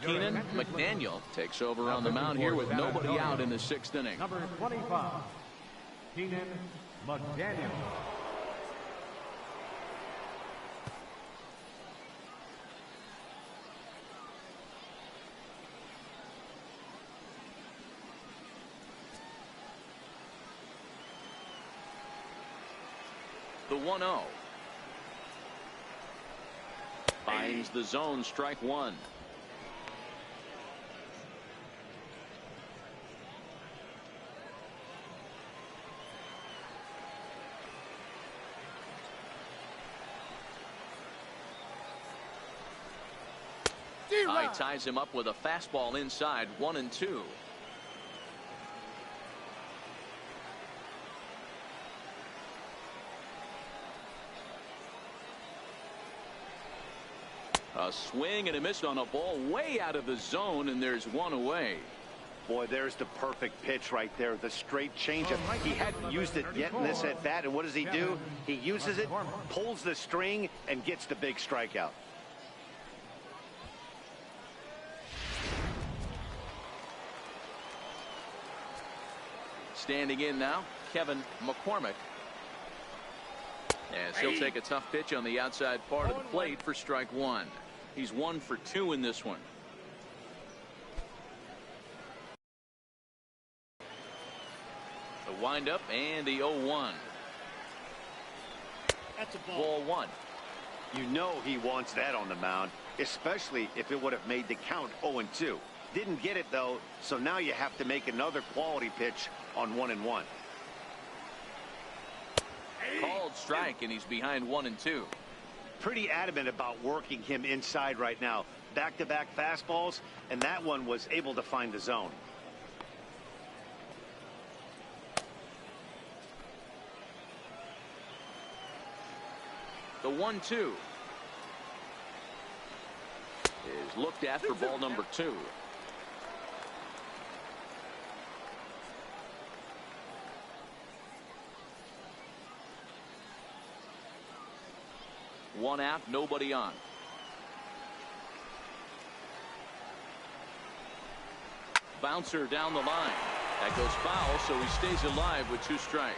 Keenan McDaniel takes over on the mound here with nobody out in the 6th inning. Number 25, Keenan McDaniel. The 1-0. Finds the zone, strike one. He ties him up with a fastball inside, 1-2. A swing and a miss on a ball way out of the zone, and there's one away. Boy, there's the perfect pitch right there. The straight changeup. He hadn't used it yet in this at bat, and what does he do? He uses it, pulls the string, and gets the big strikeout. Standing in now, Kevin McCormick. As he'll take a tough pitch on the outside part of the plate for strike one. He's 1 for 2 in this one. The windup and the 0-1. That's a Ball one. You know he wants that on the mound, especially if it would have made the count 0-2. Didn't get it, though, so now you have to make another quality pitch on 1-1. Called strike, and he's behind 1-2. Pretty adamant about working him inside right now. Back-to-back fastballs, and that one was able to find the zone. The 1-2 is looked at for ball number 2. One out, nobody on. Bouncer down the line. That goes foul, so he stays alive with 2 strikes.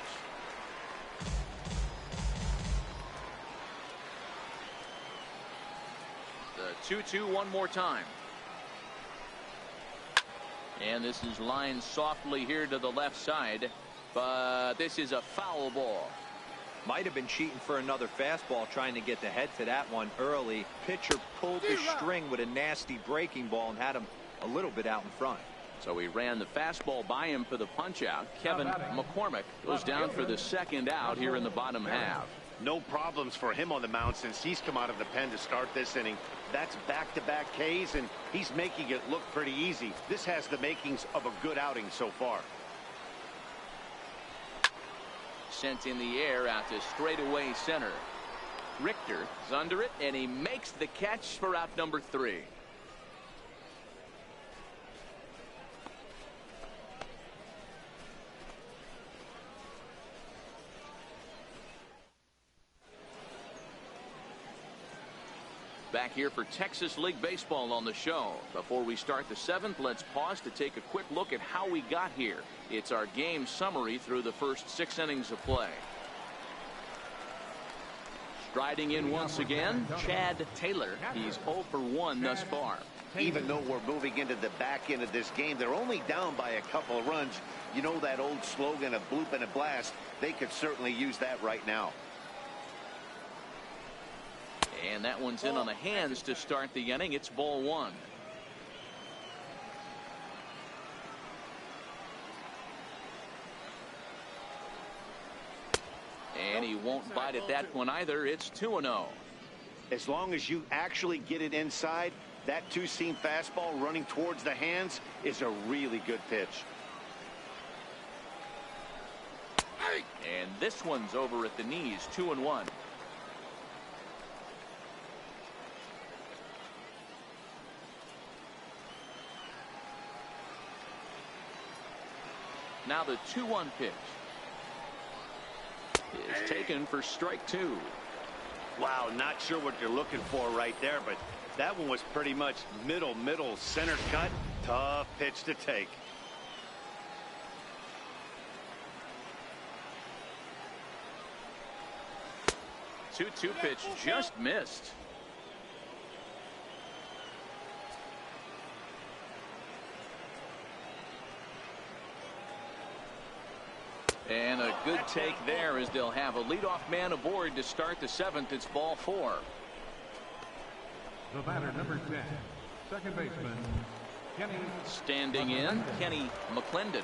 The 2-2 one more time. And this is lined softly here to the left side, but this is a foul ball. Might have been cheating for another fastball, trying to get the head to that one early. Pitcher pulled the string with a nasty breaking ball and had him a little bit out in front. So he ran the fastball by him for the punch out. Kevin McCormick goes down for the second out here in the bottom half. No problems for him on the mound since he's come out of the pen to start this inning. That's back-to-back Ks, and he's making it look pretty easy. This has the makings of a good outing so far. Sent in the air out to straightaway center. Richter is under it, and he makes the catch for out number 3. Back here for Texas League Baseball on the show. Before we start the 7th, let's pause to take a quick look at how we got here. It's our game summary through the first 6 innings of play. Striding in once again, Chad Taylor. He's 0 for 1 thus far. Even though we're moving into the back end of this game, they're only down by a couple of runs. You know that old slogan of bloop and a blast? They could certainly use that right now. And that one's in on the hands to start the inning. It's ball 1. And he won't bite at that one either. It's 2-0. As long as you actually get it inside, that two-seam fastball running towards the hands is a really good pitch. And this one's over at the knees, 2-1. Now the 2-1 pitch is taken for strike 2. Wow, not sure what you're looking for right there, but that one was pretty much middle center cut. Tough pitch to take. Two pitch just missed. And a good take there as they'll have a leadoff man aboard to start the 7th. It's ball 4. The batter, number 10, second baseman, Kenny. Standing in, Kenny McClendon.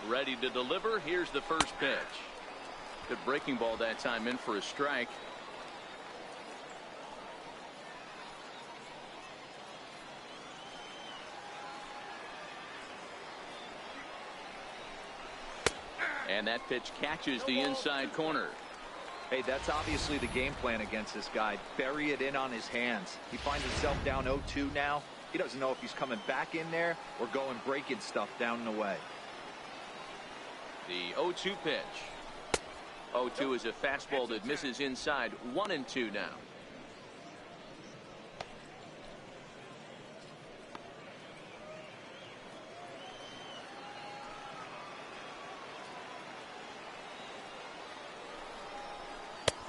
Ready to deliver. Here's the first pitch. Good breaking ball that time, in for a strike. And that pitch catches the inside corner. Hey, that's obviously the game plan against this guy. Bury it in on his hands. He finds himself down 0-2 now. He doesn't know if he's coming back in there or going breaking stuff down and away. The 0-2 pitch. 0-2 is a fastball that misses inside. 1-2 now.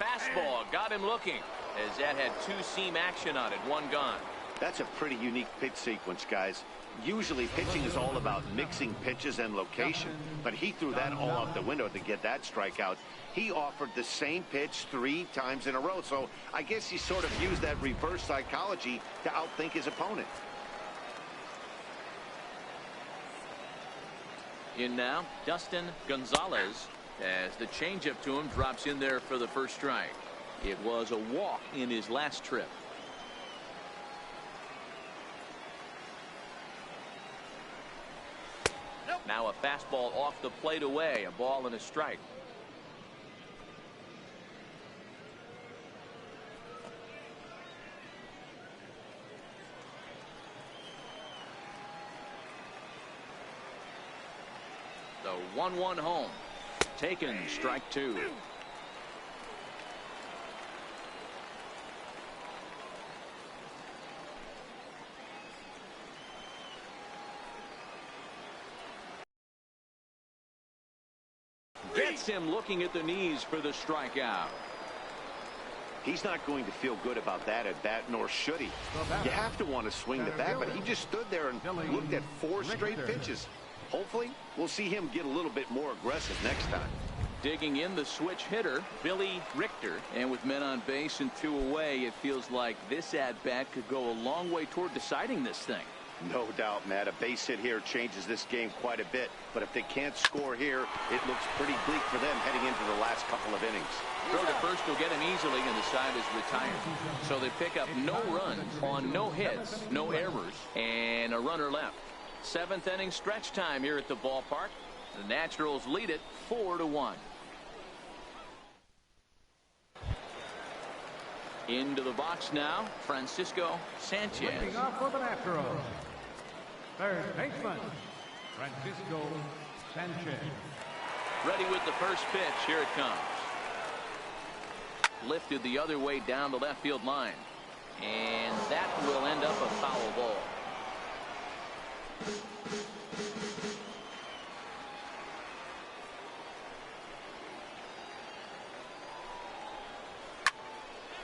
Fastball got him looking as that had 2-seam action on it. 1 gone. That's a pretty unique pitch sequence, guys. Usually pitching is all about mixing pitches and location, but he threw that all out the window to get that strikeout. He offered the same pitch 3 times in a row, so I guess he sort of used that reverse psychology to outthink his opponent. In now, Dustin Gonzalez, as the changeup to him drops in there for the first strike. It was a walk in his last trip. Now a fastball off the plate away. A ball and a strike. The 1-1 home. Taken, strike 2. Gets him looking at the knees for the strikeout. He's not going to feel good about that at bat, nor should he. You have to want to swing the bat, but he just stood there and looked at 4 straight pitches. Hopefully, we'll see him get a little bit more aggressive next time. Digging in, the switch hitter, Billy Richter. And with men on base and 2 away, it feels like this at-bat could go a long way toward deciding this thing. No doubt, Matt. A base hit here changes this game quite a bit. But if they can't score here, it looks pretty bleak for them heading into the last couple of innings. Throw to first will get him easily, and the side is retired. So they pick up no runs on no hits, no errors, and a runner left. 7th inning stretch time here at the ballpark. The Naturals lead it 4-1. Into the box now, Francisco Sanchez. Leading off for the Naturals, third baseman, Francisco Sanchez. Ready with the first pitch. Here it comes. Lifted the other way down the left field line. And that will end up a foul ball.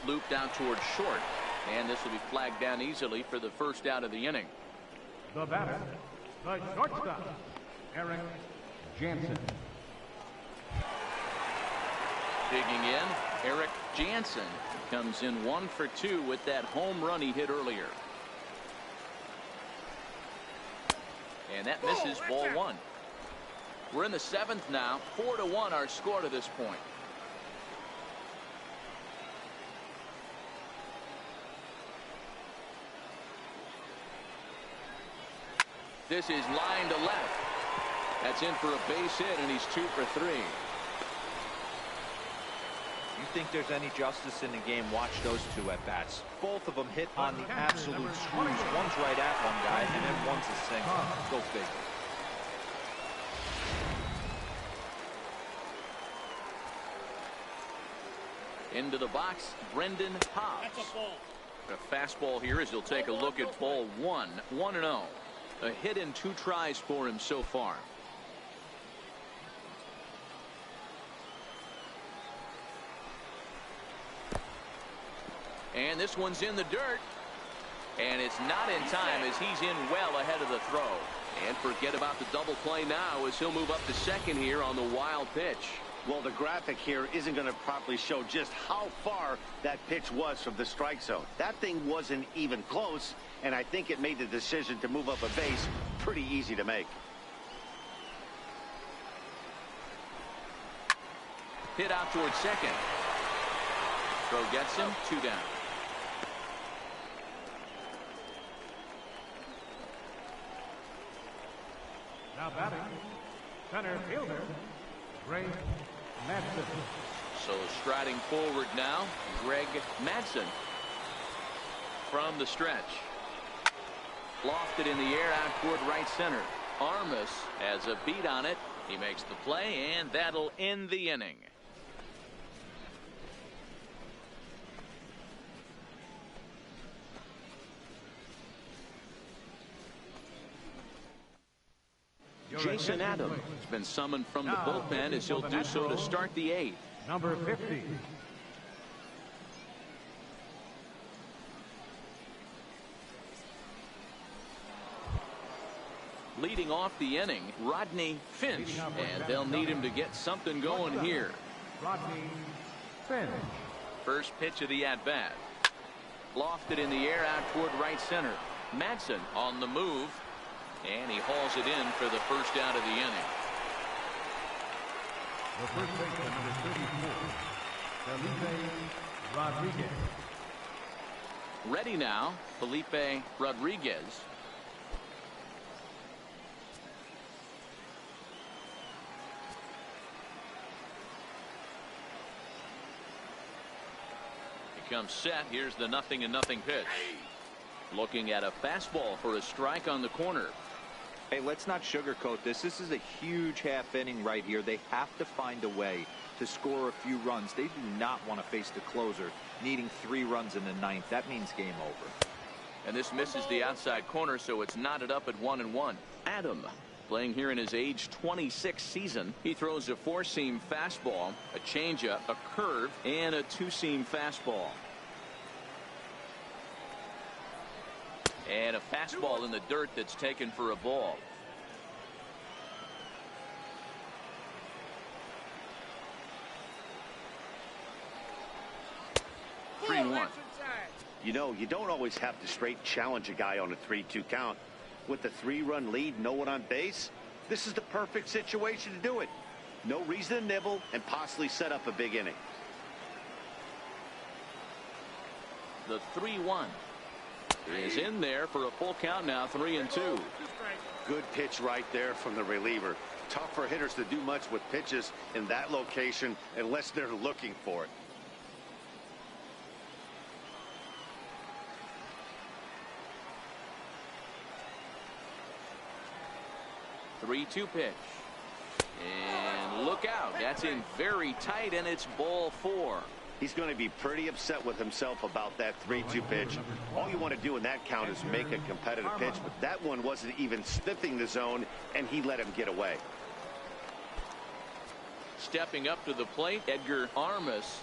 Looped out towards short, and this will be flagged down easily for the first out of the inning. The batter, the shortstop, Eric JANSSEN. Digging in, Eric JANSSEN comes in 1 for 2 with that home run he hit earlier. And that misses, ball 1. We're in the 7th now. 4-1 our score to this point. This is line to left. That's in for a base hit, and he's 2 for 3. You think there's any justice in the game? Watch those 2 at bats. Both of them hit on the absolute screws. One's right at one guy, and then one's a single. Go figure. Into the box, Brendan Hobbs. A fastball here as he'll take a look at ball 1. 1-0. A hit in 2 tries for him so far. And this one's in the dirt. And it's not in time as he's in well ahead of the throw. And forget about the double play now as he'll move up to second here on the wild pitch. Well, the graphic here isn't going to properly show just how far that pitch was from the strike zone. That thing wasn't even close, and I think it made the decision to move up a base pretty easy to make. Hit out towards second. Throw gets him, 2 down. Now batting, center fielder, Greg Madsen. So striding forward now, Greg Madsen from the stretch. Lofted in the air out toward right center. Armas has a beat on it. He makes the play, and that'll end the inning. Jason Adams has been summoned from the bullpen as he'll do so to start the 8th. Number 50. Leading off the inning, Rodney Finch, and they'll need him to get something going here. Rodney Finch. First pitch of the at-bat. Lofted in the air out toward right center. Madsen on the move. And he hauls it in for the first out of the inning. The first baseman, number 34, Felipe Rodriguez. Ready now, Felipe Rodriguez. He comes set. Here's the 0-0 pitch. Looking at a fastball for a strike on the corner. Hey, let's not sugarcoat this. This is a huge half inning right here. They have to find a way to score a few runs. They do not want to face the closer needing 3 runs in the 9th. That means game over. And this misses the outside corner, so it's knotted up at 1-1. Adam playing here in his age 26 season. He throws a 4-seam fastball, a changeup, a curve, and a 2-seam fastball. And a fastball in the dirt that's taken for a ball. You know, you don't always have to straight challenge a guy on a 3-2 count. With the 3-run lead, no one on base, this is the perfect situation to do it. No reason to nibble and possibly set up a big inning. The 3-1 is in there for a full count now, 3-2. Good pitch right there from the reliever. Tough for hitters to do much with pitches in that location unless they're looking for it. Three-two pitch. And look out. That's in very tight, and it's ball 4. He's going to be pretty upset with himself about that 3-2 pitch. All you want to do in that count is make a competitive pitch, but that one wasn't even sniffing the zone, and he let him get away. Stepping up to the plate, Edgar Armas.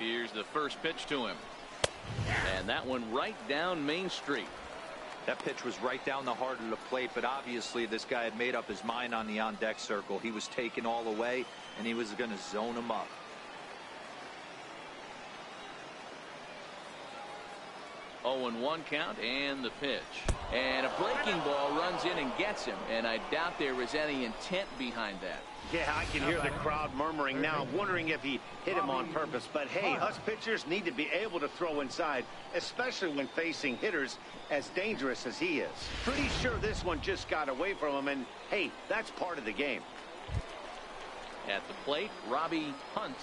Here's the first pitch to him. And that one right down Main Street. That pitch was right down the heart of the plate, but obviously this guy had made up his mind on the on-deck circle. He was taken all the way, and he was going to zone him up. Oh, 0-1 count and the pitch. And a breaking ball runs in and gets him, and I doubt there was any intent behind that. Yeah, I can hear the crowd murmuring now, wondering if he hit him on purpose. But hey, us pitchers need to be able to throw inside, especially when facing hitters as dangerous as he is. Pretty sure this one just got away from him, and hey, that's part of the game. At the plate, Robbie Hunt.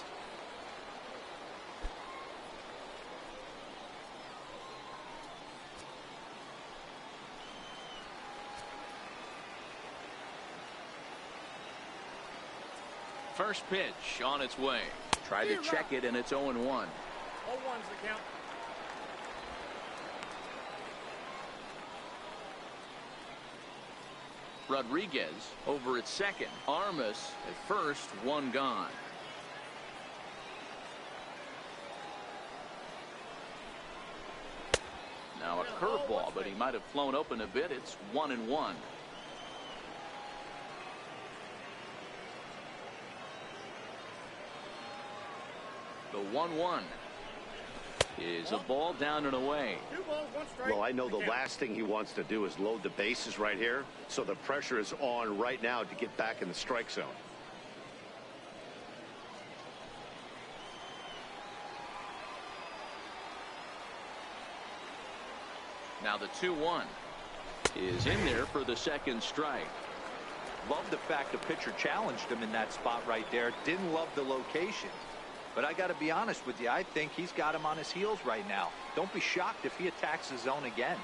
First pitch on its way. Tried to check it, and it's 0-1. 0-1's the count. Rodriguez over at second. Armas at first, 1 gone. curveball, but he might have flown open a bit. It's 1-1. The 1-1 is a ball down and away. 2 balls, 1 strike. Well, I know the last thing he wants to do is load the bases right here, so the pressure is on right now to get back in the strike zone. Now the 2-1 is in there for the second strike. Love the fact the pitcher challenged him in that spot right there. Didn't love the location. But I got to be honest with you, I think he's got him on his heels right now. Don't be shocked if he attacks the zone again.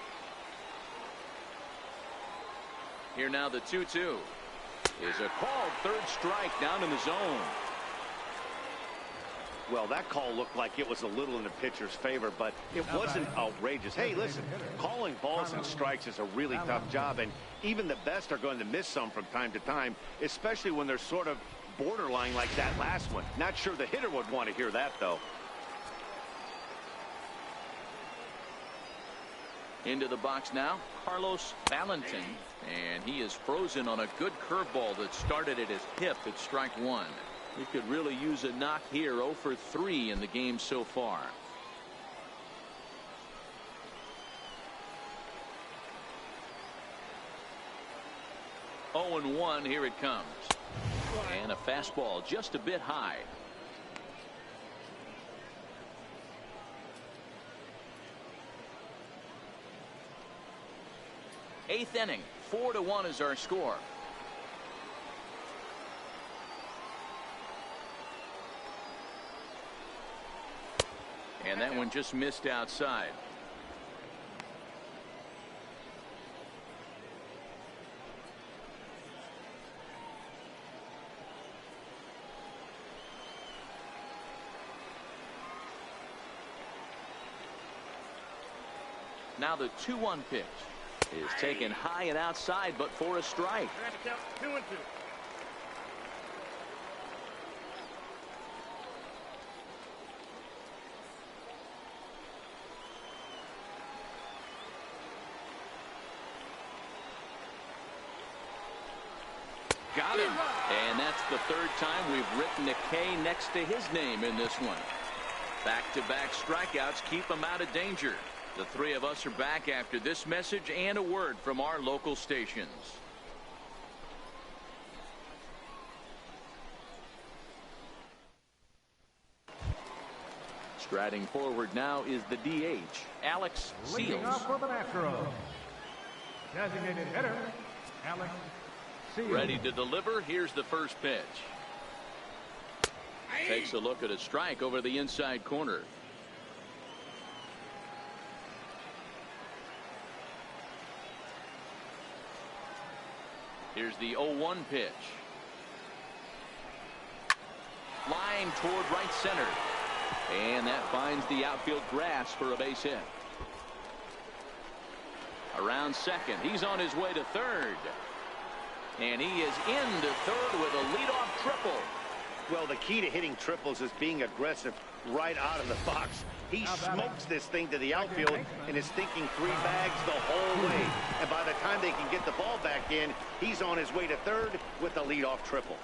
Here now the 2-2 is a called third strike down in the zone. Well, that call looked like it was a little in the pitcher's favor, but it wasn't outrageous. Hey, listen, calling balls and strikes is a really tough job, and even the best are going to miss some from time to time, especially when they're sort of borderline like that last one. Not sure the hitter would want to hear that, though. Into the box now, Carlos Valentin, and he is frozen on a good curveball that started at his hip at strike 1. He could really use a knock here. 0 for 3 in the game so far. Oh and 1, here it comes. And a fastball just a bit high. Eighth inning, 4-1 is our score. And that one just missed outside. Now the 2-1 pitch is taken high and outside, but for a strike. Count 2-2. Got him. And that's the third time we've written a K next to his name in this one. Back-to-back strikeouts keep him out of danger. The three of us are back after this message and a word from our local stations. Striding forward now is the DH, Alex Leading Seals. off for the Astros, designated hitter, Alex Seals. Ready to deliver. Here's the first pitch. Takes a look at a strike over the inside corner. Here's the 0-1 pitch. Flying toward right center. And that finds the outfield grass for a base hit. Around second. He's on his way to third. And he is into third with a leadoff triple. Well, the key to hitting triples is being aggressive right out of the box. He smokes this thing to the outfield and is thinking 3 bags the whole way. And by the time they can get the ball back in, he's on his way to third with a leadoff triple.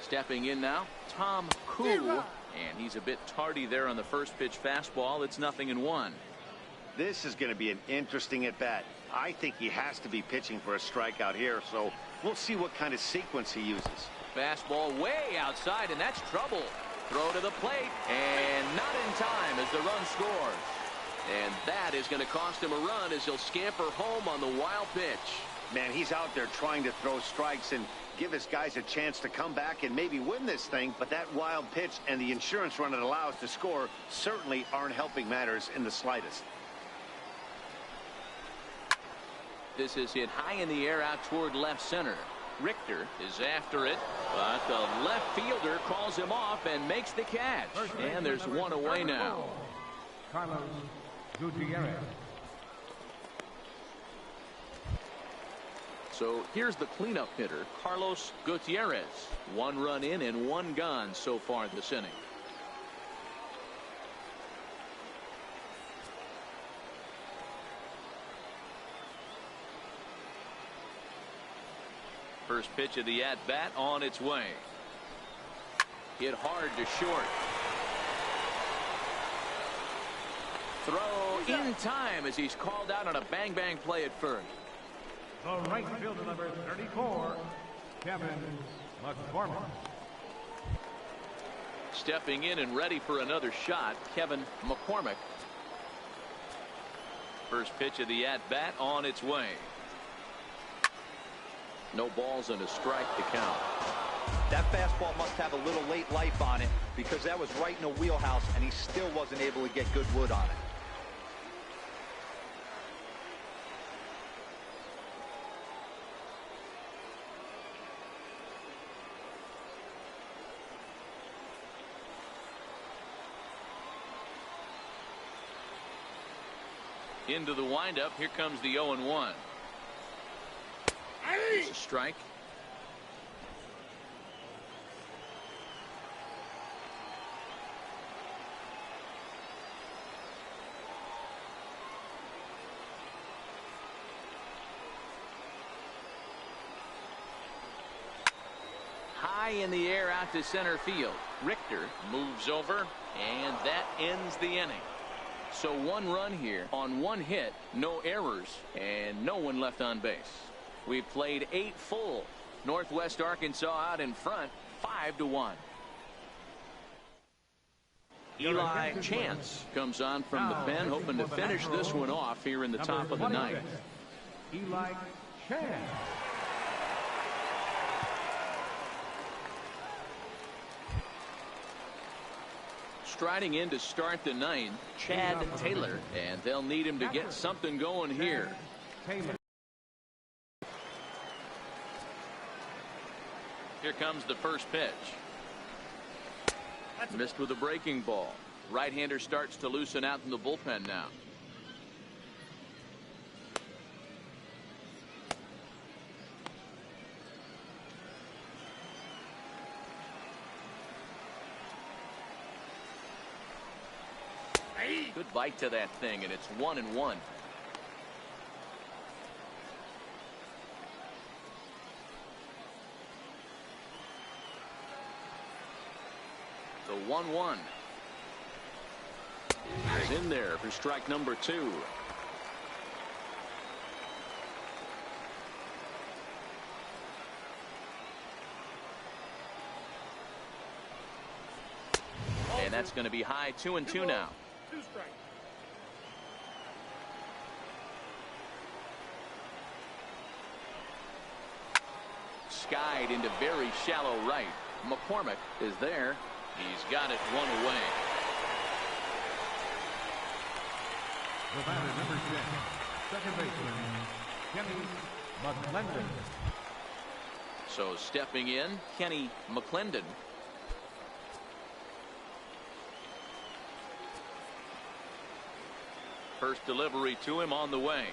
Stepping in now, Tom Koo, and he's a bit tardy there on the first pitch fastball. It's 0-1. This is going to be an interesting at-bat. I think he has to be pitching for a strikeout here, so we'll see what kind of sequence he uses. Fastball way outside, and that's trouble. Throw to the plate, and not in time as the run scores. And that is going to cost him a run as he'll scamper home on the wild pitch. Man, he's out there trying to throw strikes and give his guys a chance to come back and maybe win this thing, but that wild pitch and the insurance run it allows to score certainly aren't helping matters in the slightest. This is hit high in the air out toward left center. Richter is after it, but the left fielder calls him off and makes the catch. And there's one away now. Carlos Gutierrez. So here's the cleanup hitter, Carlos Gutierrez. 1 run in and 1 gone so far this inning. First pitch of the at-bat on its way. Hit hard to short. Throw in time as he's called out on a bang-bang play at first. The right fielder, number 34, Kevin McCormick. Stepping in and ready for another shot, Kevin McCormick. First pitch of the at-bat on its way. No balls and a strike to count. That fastball must have a little late life on it because that was right in the wheelhouse and he still wasn't able to get good wood on it. Into the windup. Here comes the 0-1. It's a strike. High in the air out to center field. Richter moves over, and that ends the inning. So 1 run here on 1 hit, no errors, and no one left on base. We've played 8 full. Northwest Arkansas out in front, 5-1. Eli Chance comes on from the pen, hoping to finish this one off here in the top of the 9th. Eli Chance. Striding in to start the 9th, Chad Taylor, and they'll need him to get something going here. Here comes the first pitch. Missed with a breaking ball. Right-hander starts to loosen out in the bullpen now. Good bite to that thing, and it's 1-1. The 1-1 is in there for strike number 2. And that's going to be high, 2-2 now. 2 strikes. Skied into very shallow right. McCormick is there. He's got it 1 away. The batter, number 6, second baseman, Kenny McClendon. So stepping in, Kenny McClendon. First delivery to him on the way.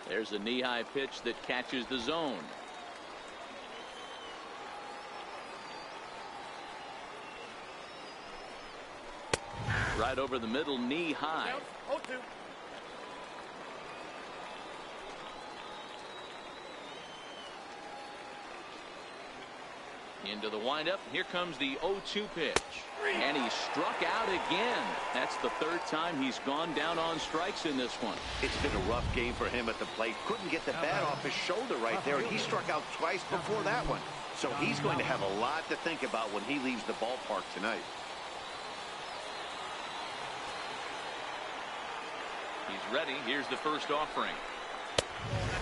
There's a knee-high pitch that catches the zone. Right over the middle, knee high. 0-2. Into the windup. Here comes the 0-2 pitch. And he struck out again. That's the 3rd time he's gone down on strikes in this one. It's been a rough game for him at the plate. Couldn't get the bat off his shoulder right there. He struck out twice before that one. So he's going to have a lot to think about when he leaves the ballpark tonight. He's ready. Here's the first offering.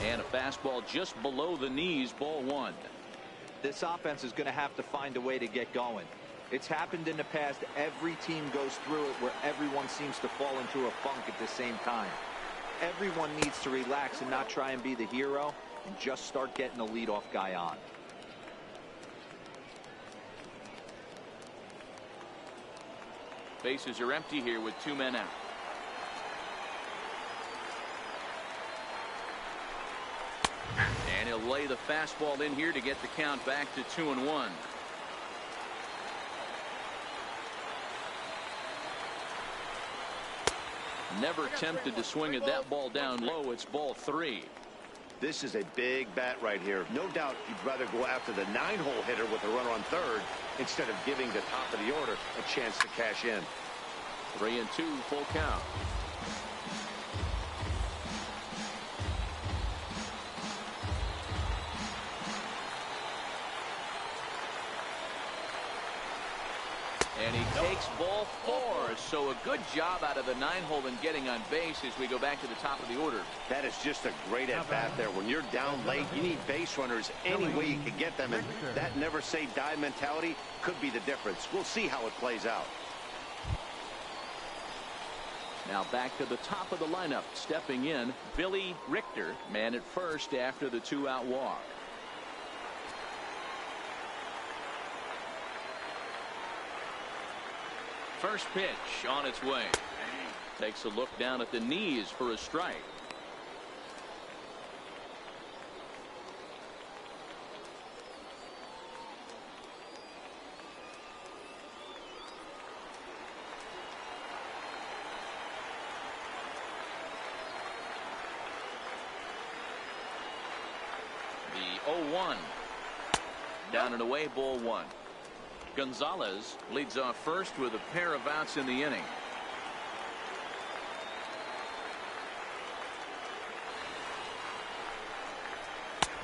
And a fastball just below the knees, ball 1. This offense is going to have to find a way to get going. It's happened in the past. Every team goes through it where everyone seems to fall into a funk at the same time. Everyone needs to relax and not try and be the hero and just start getting the leadoff guy on. Bases are empty here with 2 men out. And he'll lay the fastball in here to get the count back to 2-1. Never tempted to swing at that ball down low. It's ball 3. This is a big bat right here. No doubt you'd rather go after the 9-hole hitter with a runner on third instead of giving the top of the order a chance to cash in. 3-2, full count. And he takes ball 4. So a good job out of the 9-hole in getting on base as we go back to the top of the order. That is just a great at-bat there. When you're down late, you need base runners any way you can get them. And that never-say-die mentality could be the difference. We'll see how it plays out. Now back to the top of the lineup. Stepping in, Billy Richter, man at first after the 2-out walk. First pitch on its way. Takes a look down at the knees for a strike. The 0-1. Down and away, ball 1. Gonzalez leads off first with a pair of outs in the inning.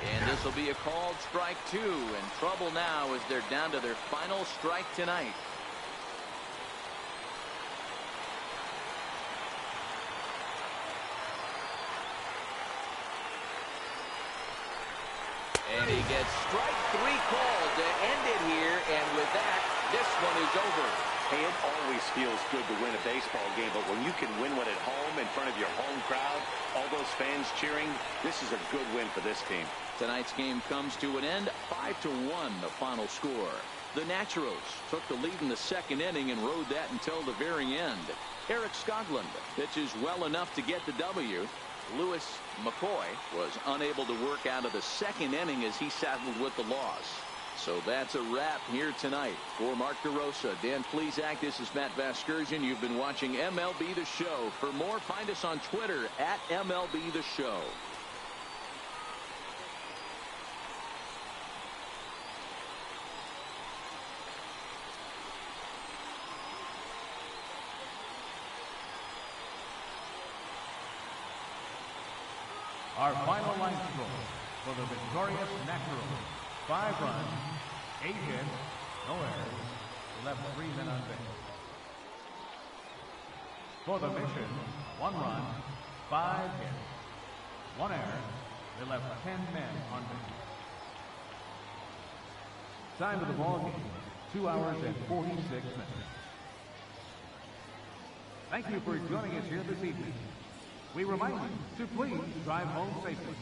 And this will be a called strike 2. And trouble now as they're down to their final strike tonight. And he gets strike 3 called to end it here, and with that, this one is over. Hey, it always feels good to win a baseball game, but when you can win one at home in front of your home crowd, all those fans cheering, this is a good win for this team. Tonight's game comes to an end, 5-1 the final score. The Naturals took the lead in the second inning and rode that until the very end. Eric Skoglund pitches well enough to get the W. Lewis McCoy was unable to work out of the second inning as he saddled with the loss. So that's a wrap here tonight. For Mark DeRosa, Dan Plesac, this is Matt Vasgersian. You've been watching MLB The Show. For more, find us on Twitter at MLB The Show. Our final line score for the victorious Naturals: 5 runs, 8 hits, no errors, left 3 men on base. For the Mission, 1 run, 5 hits, 1 error, they left 10 men on base. Time of the ball game, 2 hours and 46 minutes. Thank you for joining us here this evening. We remind you to please drive home safely.